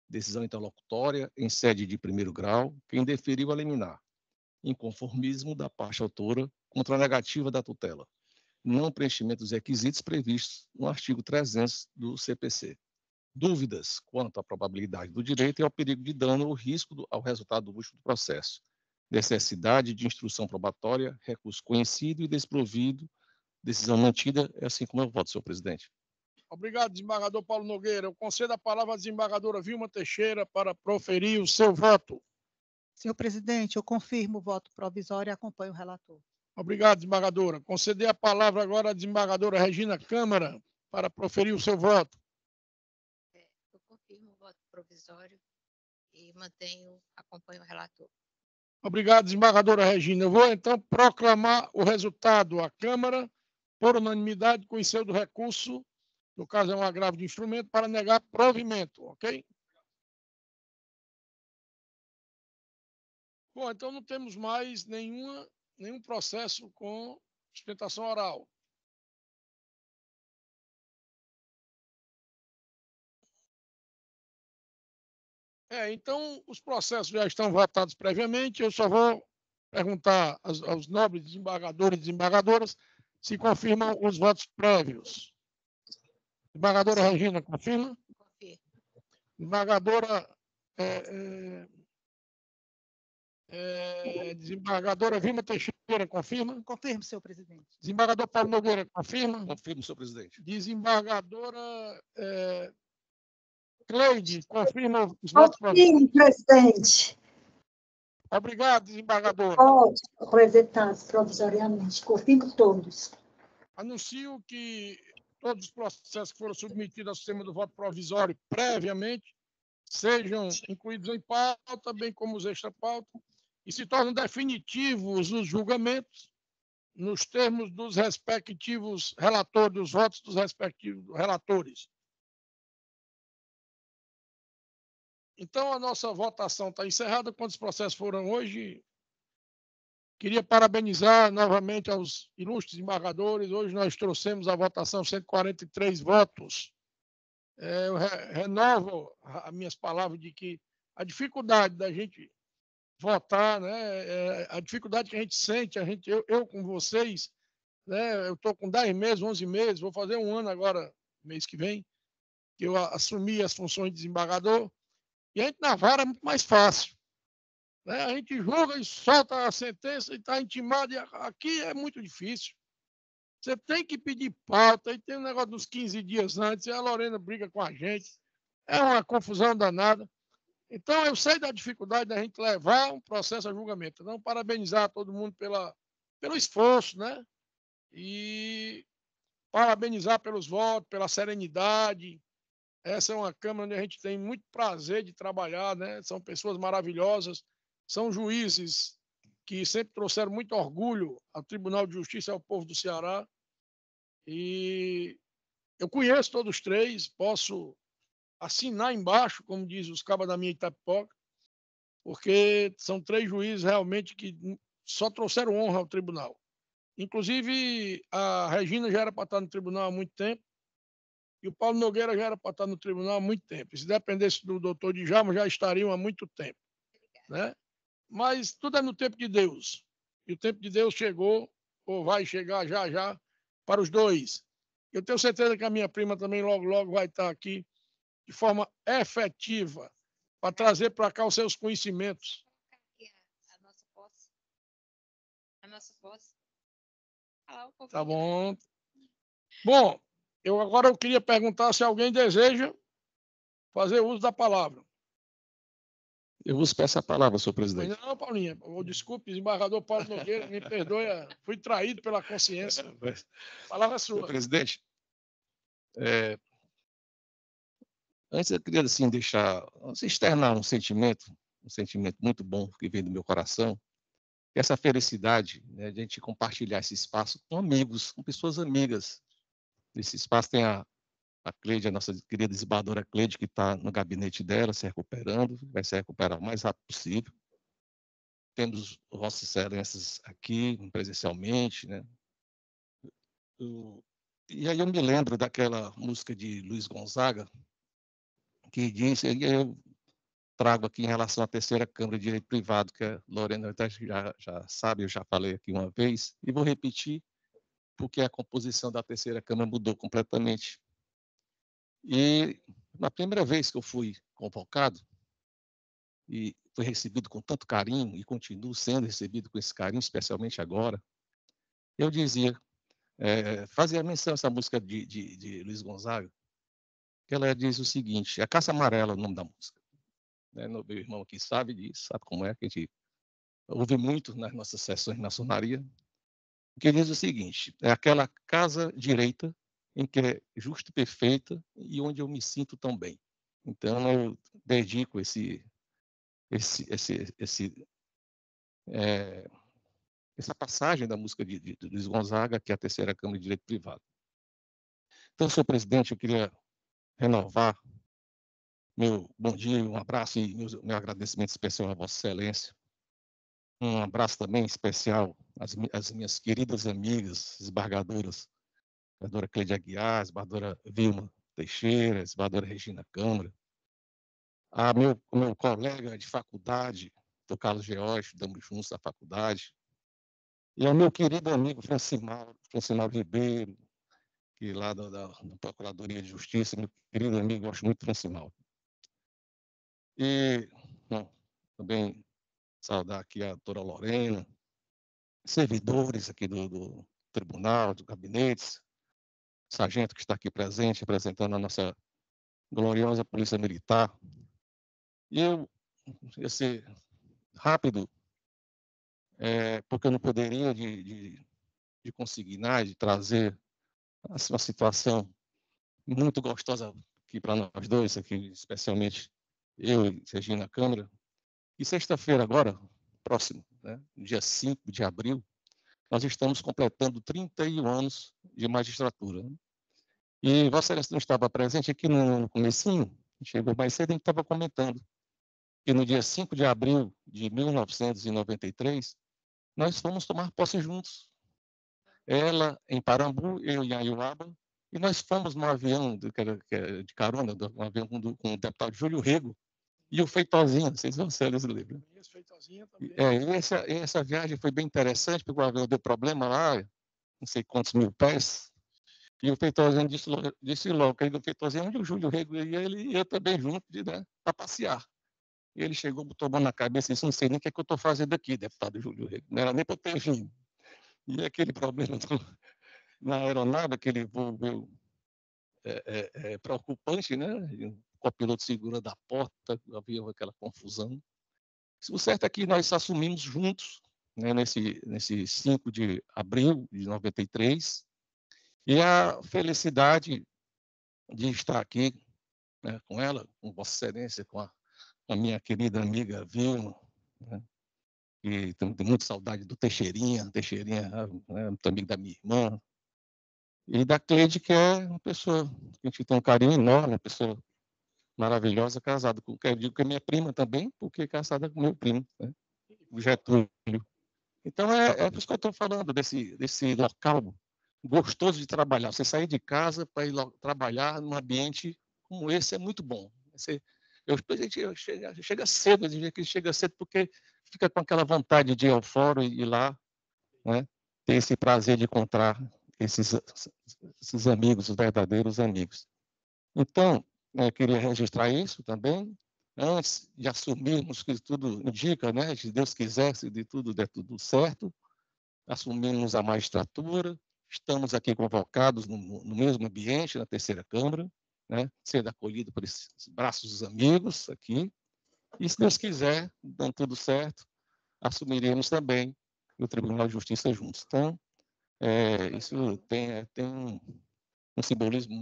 Decisão interlocutória em sede de primeiro grau, quem deferiu a liminar. Inconformismo da parte autora contra a negativa da tutela. Não preenchimento dos requisitos previstos no artigo 300 do CPC. Dúvidas quanto à probabilidade do direito e ao perigo de dano ou risco ao resultado do último processo. Necessidade de instrução probatória, recurso conhecido e desprovido, decisão mantida, é assim como eu voto, senhor presidente. Obrigado, desembargador Paulo Nogueira. Eu concedo a palavra à desembargadora Vilma Teixeira para proferir o seu voto. Senhor presidente, eu confirmo o voto provisório e acompanho o relator. Obrigado, desembargadora. Conceder a palavra agora à desembargadora Regina Câmara para proferir o seu voto. Eu confirmo o voto provisório e acompanho o relator. Obrigado, desembargadora Regina. Eu vou, então, proclamar o resultado. A Câmara, por unanimidade, conheceu do recurso, no caso é um agravo de instrumento, para negar provimento, ok? Bom, então não temos mais nenhum processo com sustentação oral. Então, os processos já estão votados previamente, eu só vou perguntar aos nobres desembargadores e desembargadoras se confirmam os votos prévios. Desembargadora Regina, confirma? Confirmo. Desembargadora, desembargadora Vilma Teixeira, confirma? Confirmo, senhor presidente. Desembargador Paulo Nogueira, confirma? Confirmo, senhor presidente. Desembargadora Cleide, confirma os votos prévios? Confirmo, presidente. Obrigado, desembargadora. Pode apresentar provisoriamente. Confirmo todos. Anuncio que todos os processos que foram submetidos ao sistema do voto provisório previamente sejam incluídos em pauta, bem como os extra-pauta, e se tornam definitivos os julgamentos nos termos dos respectivos relatores, dos votos dos respectivos relatores. Então, a nossa votação está encerrada. Quantos processos foram hoje? Queria parabenizar novamente aos ilustres embargadores. Hoje nós trouxemos à votação 143 votos. Eu renovo as minhas palavras de que a dificuldade da gente votar, né, a dificuldade que a gente sente, eu com vocês, né, eu estou com 10 meses, 11 meses, vou fazer um ano agora, mês que vem, que eu assumi as funções de desembargador, e a gente na vara é muito mais fácil. Né? A gente julga e solta a sentença e está intimado, e aqui é muito difícil. Você tem que pedir pauta, e tem um negócio dos 15 dias antes, e a Lorena briga com a gente. É uma confusão danada. Então, eu sei da dificuldade da gente levar um processo a julgamento. Então, parabenizar todo mundo pelo esforço, né? E parabenizar pelos votos, pela serenidade. Essa é uma Câmara onde a gente tem muito prazer de trabalhar, né? São pessoas maravilhosas, são juízes que sempre trouxeram muito orgulho ao Tribunal de Justiça e ao povo do Ceará. E eu conheço todos os três, posso assinar embaixo, como diz os cabas da minha Itapipoca, porque são três juízes realmente que só trouxeram honra ao tribunal. Inclusive, a Regina já era para estar no tribunal há muito tempo, e o Paulo Nogueira já era para estar no tribunal há muito tempo. E se dependesse do doutor Djalma, já estariam há muito tempo. Né? Mas tudo é no tempo de Deus. E o tempo de Deus chegou, ou vai chegar já já, para os dois. Eu tenho certeza que a minha prima também logo, logo vai estar aqui de forma efetiva para trazer para cá os seus conhecimentos. A nossa posse. A nossa posse. Tá bom. Bom, agora eu queria perguntar se alguém deseja fazer uso da palavra. Eu vos peço a palavra, senhor presidente. Não, Paulinha. Desculpe, desembargador Paulo Nogueira, me perdoe, fui traído pela consciência. A palavra é sua. Senhor presidente, antes eu queria assim, externar um sentimento muito bom que vem do meu coração, que é essa felicidade, né, de a gente compartilhar esse espaço com amigos, com pessoas amigas. Nesse espaço tem a Cleide, a nossa querida desembargadora Cleide, que está no gabinete dela, se recuperando, vai se recuperar o mais rápido possível. Temos vossas excelências aqui, presencialmente, né? E aí eu me lembro daquela música de Luiz Gonzaga, que diz, e eu trago aqui em relação à terceira Câmara de Direito Privado, que a Lorena já sabe, eu já falei aqui uma vez, e vou repetir, porque a composição da terceira Câmara mudou completamente. E na primeira vez que eu fui convocado, e fui recebido com tanto carinho, e continuo sendo recebido com esse carinho, especialmente agora, eu dizia, fazia menção a essa música de Luiz Gonzaga, que ela diz o seguinte, a Caça Amarela é o nome da música. Né? Meu irmão aqui sabe disso, sabe como é, que a gente ouve muito nas nossas sessões de maçonaria, que diz o seguinte, é aquela casa direita em que é justa e perfeita e onde eu me sinto tão bem. Então, eu dedico esse essa passagem da música de Luiz Gonzaga, que é a terceira Câmara de Direito Privado. Então, senhor presidente, eu queria renovar meu bom dia, um abraço e meu agradecimento especial a Vossa Excelência. Um abraço também especial às minhas queridas amigas, desembargadoras, a desembargadora Cleide Aguiar, a desembargadora Vilma Teixeira, a desembargadora Regina Câmara, a meu colega de faculdade, Dr. Carlos George, estudamos juntos na faculdade, e ao meu querido amigo Francimauro Ribeiro, que lá da Procuradoria de Justiça, meu querido amigo, gosto muito do Francimauro. E também saudar aqui a doutora Lorena, servidores aqui do tribunal, do gabinete, sargento que está aqui presente, representando a nossa gloriosa Polícia Militar. E eu ia ser rápido, porque eu não poderia de consignar, de trazer uma situação muito gostosa aqui para nós dois, aqui, especialmente eu e Regina Câmara. E sexta-feira agora, próximo, né, dia 5 de abril, nós estamos completando 31 anos de magistratura. Né? E Vossa Excelência não estava presente aqui no comecinho, chegou mais cedo, a gente estava comentando que no dia 5 de abril de 1993, nós fomos tomar posse juntos. Ela em Parambu, eu em Aiuaba, e nós fomos no avião de carona, um avião com o deputado Júlio Rego, e o Feitozinho, vocês vão ser, eles lembram. Essa viagem foi bem interessante, porque o avião deu problema lá, não sei quantos mil pés, e o Feitozinho disse logo, que o Feitozinho, onde o Júlio Rego ia, ele ia também junto, né, para passear. E ele chegou, botou a mão na cabeça e disse, não sei nem o que eu estou fazendo aqui, deputado Júlio Rego, não era nem para eu ter vindo. E aquele problema na aeronave, aquele voo preocupante, né? O copiloto segura da porta, havia aquela confusão. O certo é que nós assumimos juntos, né, nesse 5 de abril de 93, e a felicidade de estar aqui, né, com ela, com Vossa Excelência, com a minha querida amiga Vilma, né, e tenho muita saudade do Teixeirinha, né, muito amigo da minha irmã, e da Cleide, que é uma pessoa que a gente tem um carinho enorme, uma pessoa maravilhosa, casada com, eu digo que é minha prima também, porque é casada com meu primo, né, o Getúlio. Então, é por isso que eu estou falando, desse local gostoso de trabalhar. Você sair de casa para ir trabalhar num ambiente como esse é muito bom. Chega cedo, eu diria que chega cedo porque fica com aquela vontade de ir ao fórum e ir lá, né, ter esse prazer de encontrar esses amigos, os verdadeiros amigos. Então, eu queria registrar isso também, antes de assumirmos que tudo indica, né, se Deus quiser, se de tudo der tudo certo, assumimos a magistratura, estamos aqui convocados no mesmo ambiente, na terceira Câmara, né, sendo acolhido por esses braços dos amigos aqui, e se Deus quiser, dando tudo certo, assumiremos também o Tribunal de Justiça juntos. Então, isso tem um simbolismo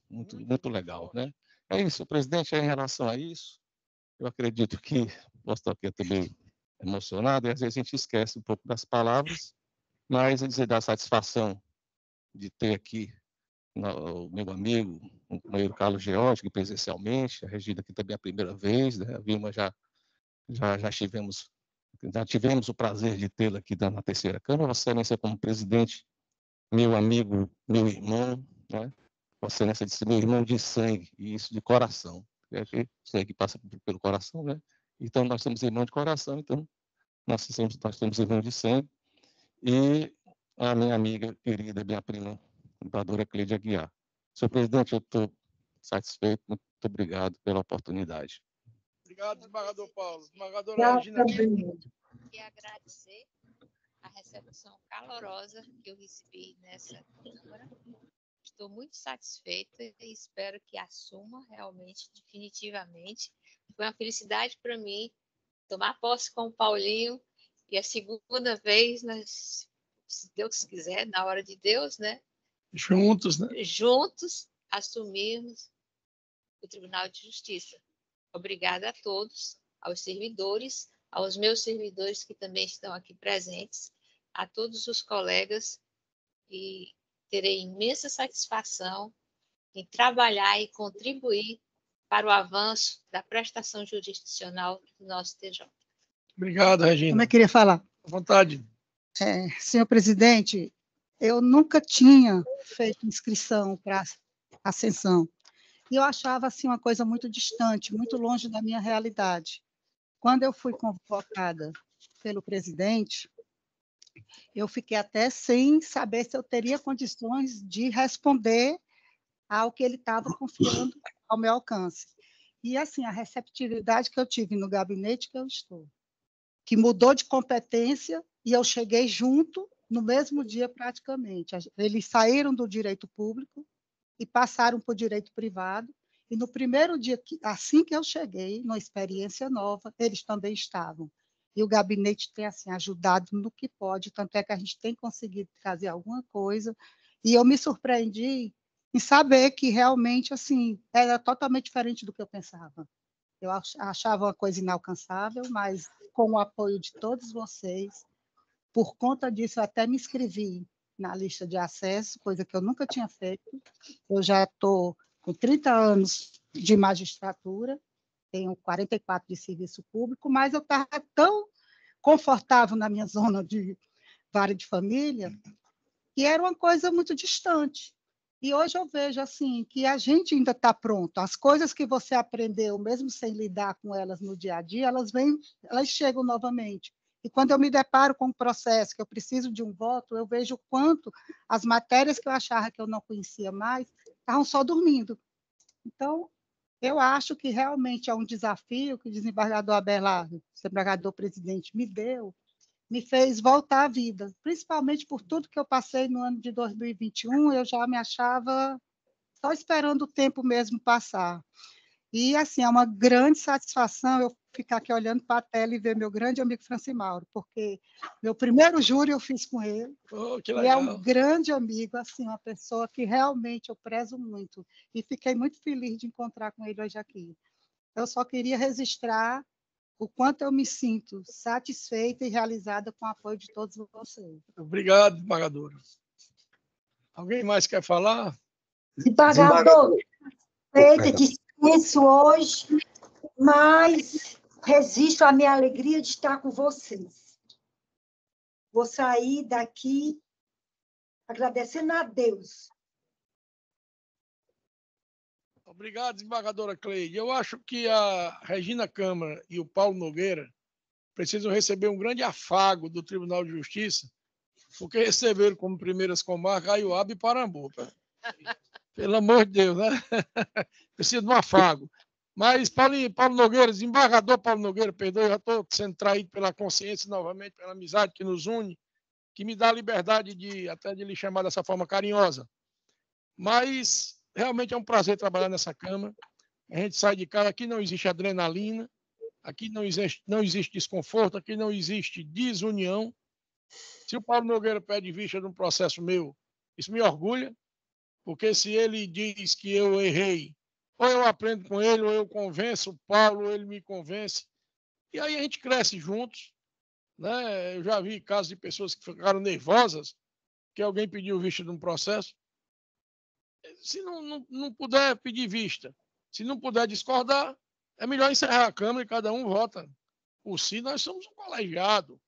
muito legal, né? É isso, presidente, em relação a isso, eu acredito que posso estar aqui também emocionado, e às vezes a gente esquece um pouco das palavras, mas dizer da satisfação de ter aqui o meu amigo, o companheiro Carlos George, que presencialmente, a Regina aqui também é a primeira vez, né? A Vilma já tivemos o prazer de tê-la aqui na terceira Câmara, Vossa Excelência como presidente, meu amigo, meu irmão, né? Vossa Excelência disse meu irmão de sangue, e isso de coração. Sangue passa pelo coração, né? Então, nós somos irmãos de coração, então, nós somos irmãos de sangue. E a minha amiga querida, minha prima, a doutora Cleide Aguiar. Senhor presidente, eu estou satisfeito, muito obrigado pela oportunidade. Obrigado, desembargador Paulo. Desembargadora Regina. E agradecer a recepção calorosa que eu recebi nessa Câmara. Estou muito satisfeita e espero que assuma realmente, definitivamente. Foi uma felicidade para mim tomar posse com o Paulinho e a segunda vez, se Deus quiser, na hora de Deus, né? Juntos, né? Juntos assumirmos o Tribunal de Justiça. Obrigada a todos, aos servidores, aos meus servidores que também estão aqui presentes, a todos os colegas, e terei imensa satisfação em trabalhar e contribuir para o avanço da prestação jurisdicional do nosso TJ. Obrigado, Regina. Como eu queria falar? À vontade. Senhor presidente, eu nunca tinha feito inscrição para ascensão. E eu achava assim uma coisa muito distante, muito longe da minha realidade. Quando eu fui convocada pelo presidente, eu fiquei até sem saber se eu teria condições de responder ao que ele estava confiando ao meu alcance. E, assim, a receptividade que eu tive no gabinete que eu estou, que mudou de competência, e eu cheguei junto no mesmo dia, praticamente. Eles saíram do direito público e passaram para o direito privado, e no primeiro dia, assim que eu cheguei, numa experiência nova, eles também estavam. E o gabinete tem assim, ajudado no que pode, tanto é que a gente tem conseguido trazer alguma coisa, e eu me surpreendi em saber que realmente assim, era totalmente diferente do que eu pensava. Eu achava uma coisa inalcançável, mas com o apoio de todos vocês, por conta disso, eu até me inscrevi na lista de acesso, coisa que eu nunca tinha feito. Eu já estou com 30 anos de magistratura, tenho 44 de serviço público, mas eu estava tão confortável na minha zona de vara de família que era uma coisa muito distante. E hoje eu vejo assim que a gente ainda está pronto. As coisas que você aprendeu, mesmo sem lidar com elas no dia a dia, elas chegam novamente. E quando eu me deparo com um processo que eu preciso de um voto, eu vejo o quanto as matérias que eu achava que eu não conhecia mais estavam só dormindo. Então, eu acho que realmente é um desafio que o desembargador Abelardo, desembargador-presidente, me fez voltar à vida, principalmente por tudo que eu passei no ano de 2021, eu já me achava só esperando o tempo mesmo passar. E, assim, é uma grande satisfação eu ficar aqui olhando para a tela e ver meu grande amigo Francimauro, porque meu primeiro júri eu fiz com ele, que e é um grande amigo, assim, uma pessoa que realmente eu prezo muito, e fiquei muito feliz de encontrar com ele hoje aqui. Eu só queria registrar o quanto eu me sinto satisfeita e realizada com o apoio de todos vocês. Obrigado, desembargadora. Alguém mais quer falar? Desembargador, feita dispenso hoje, mas registro a minha alegria de estar com vocês. Vou sair daqui agradecendo a Deus. Obrigado, desembargadora Cleide. Eu acho que a Regina Câmara e o Paulo Nogueira precisam receber um grande afago do Tribunal de Justiça, porque receberam como primeiras comarcas Aiuaba e Parambu. Pelo amor de Deus, né? Precisa de um afago. Mas, Paulo Nogueira, desembargador Paulo Nogueira, perdoe, eu já estou sendo traído pela consciência novamente, pela amizade que nos une, que me dá a liberdade até de lhe chamar dessa forma carinhosa. Mas, realmente é um prazer trabalhar nessa Câmara. A gente sai de casa, aqui não existe adrenalina, aqui não existe desconforto, aqui não existe desunião. Se o Paulo Nogueira pede vista de um processo meu, isso me orgulha, porque se ele diz que eu errei, ou eu aprendo com ele, ou eu convenço o Paulo, ou ele me convence. E aí a gente cresce juntos. Né? Eu já vi casos de pessoas que ficaram nervosas, que alguém pediu vista de um processo. Se não puder pedir vista, se não puder discordar, é melhor encerrar a Câmara e cada um vota por si. Nós somos um colegiado.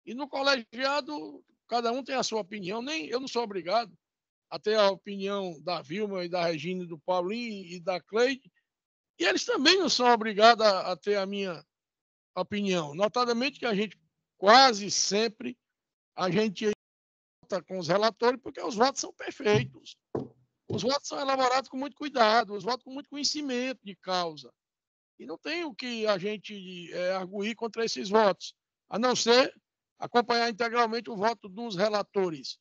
E no colegiado, cada um tem a sua opinião. Nem eu não sou obrigado a ter a opinião da Vilma e da Regina, do Paulinho e da Cleide. E eles também não são obrigados a ter a minha opinião. Notadamente que a gente quase sempre vota com os relatores porque os votos são perfeitos. Os votos são elaborados com muito cuidado, os votos com muito conhecimento de causa. E não tem o que a gente arguir contra esses votos, a não ser acompanhar integralmente o voto dos relatores.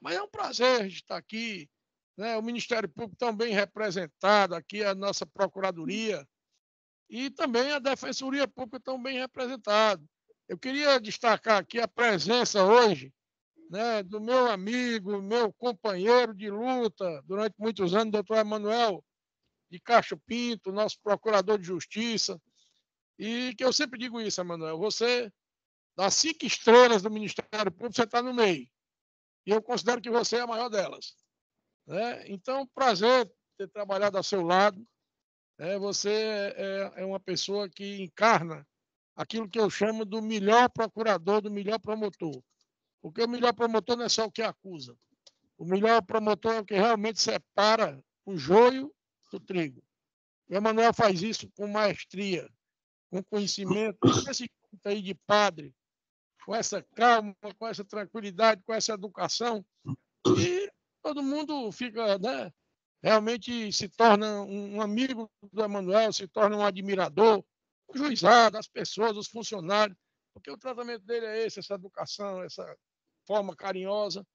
Mas é um prazer a gente estar aqui, né? O Ministério Público tão bem representado, aqui a nossa Procuradoria, e também a Defensoria Pública tão bem representada. Eu queria destacar aqui a presença hoje, né, do meu amigo, meu companheiro de luta durante muitos anos, doutor Emanuel de Castro Pinto, nosso procurador de justiça. E que eu sempre digo isso, Emanuel, você, das 5 estrelas do Ministério Público, você está no meio. E eu considero que você é a maior delas. Né? Então, prazer ter trabalhado ao seu lado. Você é uma pessoa que encarna aquilo que eu chamo do melhor procurador, do melhor promotor. Porque o melhor promotor não é só o que acusa. O melhor promotor é o que realmente separa o joio do trigo. O Emanuel faz isso com maestria, com conhecimento, com esse jeito aí de padre, com essa calma, com essa tranquilidade, com essa educação. E todo mundo fica, né, realmente se torna um amigo do Emanuel, se torna um admirador, o juizado, as pessoas, os funcionários, porque o tratamento dele é esse, essa educação, essa forma carinhosa.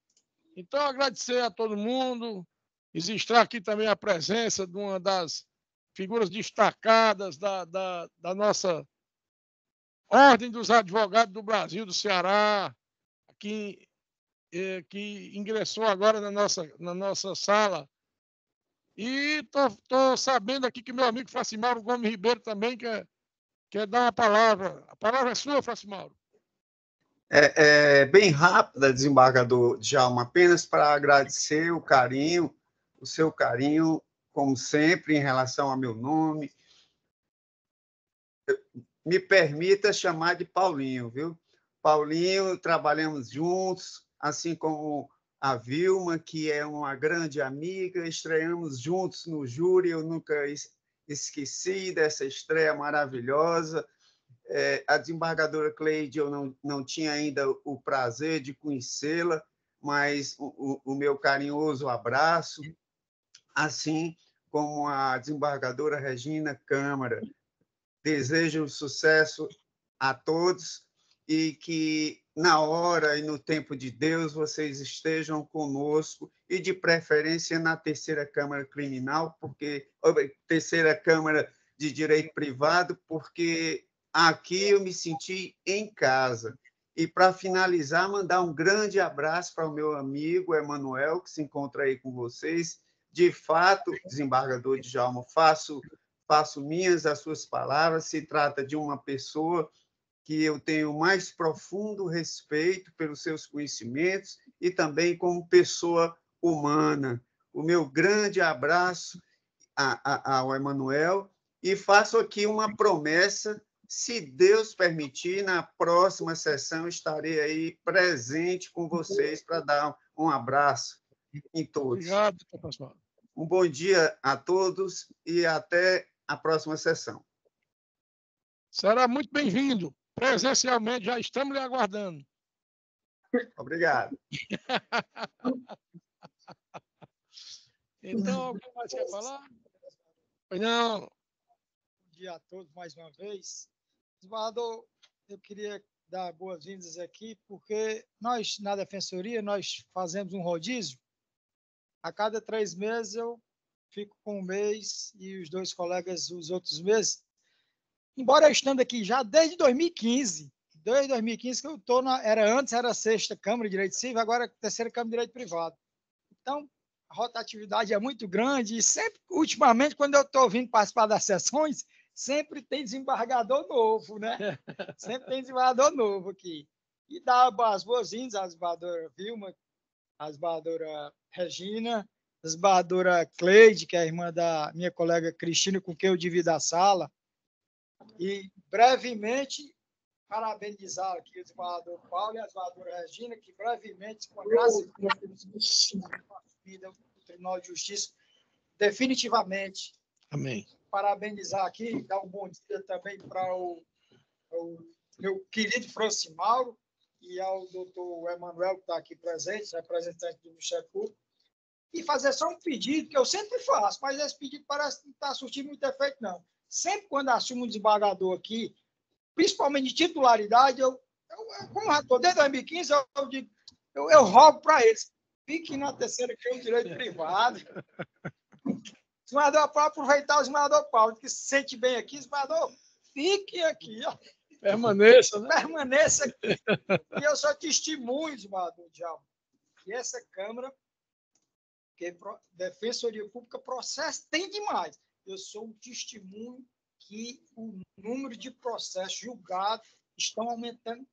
Então, agradecer a todo mundo, registrar aqui também a presença de uma das figuras destacadas da nossa Ordem dos Advogados do Brasil, do Ceará, que ingressou agora na nossa sala. E estou sabendo aqui que meu amigo Fracimauro Gomes Ribeiro também quer dar uma palavra. A palavra é sua, Fracimauro. Bem rápida, desembargador Djalma, apenas para agradecer o seu carinho, como sempre, em relação ao meu nome. Me permita chamar de Paulinho, viu? Paulinho, trabalhamos juntos, assim como a Vilma, que é uma grande amiga, estreamos juntos no júri, eu nunca esqueci dessa estreia maravilhosa. A desembargadora Cleide, eu não tinha ainda o prazer de conhecê-la, mas o meu carinhoso abraço, assim como a desembargadora Regina Câmara. Desejo sucesso a todos e que, na hora e no tempo de Deus, vocês estejam conosco e, de preferência, na terceira Câmara Criminal, terceira Câmara de Direito Privado, porque aqui eu me senti em casa. E, para finalizar, mandar um grande abraço para o meu amigo Emanuel, que se encontra aí com vocês. De fato, desembargador Djalma, faço minhas as suas palavras. Se trata de uma pessoa que eu tenho o mais profundo respeito pelos seus conhecimentos e também como pessoa humana. O meu grande abraço ao Emanuel e faço aqui uma promessa, se Deus permitir, na próxima sessão estarei aí presente com vocês para dar um abraço em todos. Obrigado, professor. Um bom dia a todos e até a próxima sessão. Será muito bem-vindo. Presencialmente, já estamos lhe aguardando. Obrigado. Então, alguém mais quer falar? Pois não. Bom dia a todos mais uma vez. Desembargador, eu queria dar boas-vindas aqui, porque nós, na Defensoria, nós fazemos um rodízio. A cada 3 meses eu fico com 1 mês e os 2 colegas os outros meses. Embora eu estando aqui já desde 2015, que eu estou antes era a 6ª Câmara de Direito Civil, agora é a 3ª Câmara de Direito Privado. Então, a rotatividade é muito grande e sempre, ultimamente, quando eu estou vindo participar das sessões, sempre tem desembargador novo, né? Sempre tem desembargador novo aqui. E dá as boas-vindas à desembargadora Vilma, à desembargadora Regina, à desembargadora Cleide, que é a irmã da minha colega Cristina, com quem eu divido a sala. E, brevemente, parabenizar aqui o desembargador Paulo e a desembargadora Regina, que brevemente, com a graça de Deus, o Tribunal de Justiça, definitivamente. Amém. Parabenizar aqui, dar um bom dia também para o meu querido Francimauro e ao doutor Emanuel, que está aqui presente, representante do Ministério Público, e fazer só um pedido, que eu sempre faço, mas esse pedido parece que não está surtindo muito efeito, não. Sempre quando assumo um desembargador aqui, principalmente de titularidade, como já estou desde 2015, eu rogo para eles, fiquem na terceira Câmara de Direito Privado. Desembargador, para aproveitar o desembargador Paulo, que se sente bem aqui, desembargador, fique aqui. Ó. Permaneça, né? Permaneça aqui. E eu só testemunho, desembargador Djalma, que essa Câmara, que Defensoria Pública, processo tem demais. Eu sou um testemunho que o número de processos julgados estão aumentando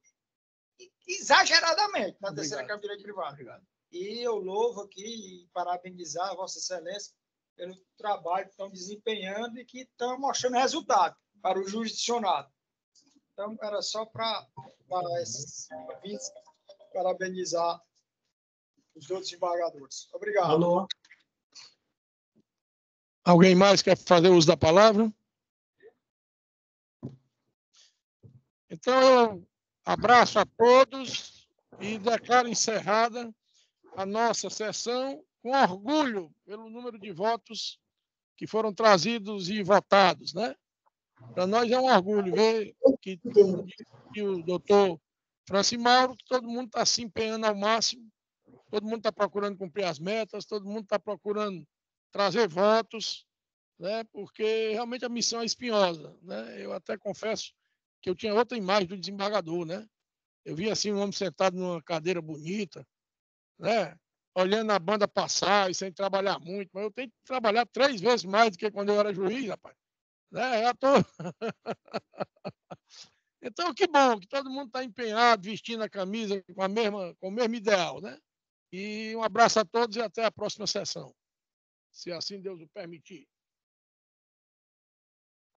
exageradamente na terceira Câmara de Direito Privado. Obrigado. E eu louvo aqui e parabenizar a Vossa Excelência pelo trabalho que estão desempenhando e que estão mostrando resultado para o jurisdicionado. Então, era só para parabenizar os outros desembargadores. Obrigado. Alô. Alguém mais quer fazer uso da palavra? Então, eu abraço a todos e declaro encerrada a nossa sessão com orgulho pelo número de votos que foram trazidos e votados, né? Para nós é um orgulho ver que, como disse o doutor Francimauro, que todo mundo está se empenhando ao máximo, todo mundo está procurando cumprir as metas, todo mundo está procurando trazer votos, né? Porque realmente a missão é espinhosa, né? Eu até confesso que eu tinha outra imagem do desembargador, né? Eu vi assim um homem sentado numa cadeira bonita, né? Olhando a banda passar e sem trabalhar muito, mas eu tenho que trabalhar 3 vezes mais do que quando eu era juiz, rapaz. Né? Já tô... Então, que bom que todo mundo está empenhado, vestindo a camisa com o mesmo ideal, né? E um abraço a todos e até a próxima sessão, se assim Deus o permitir.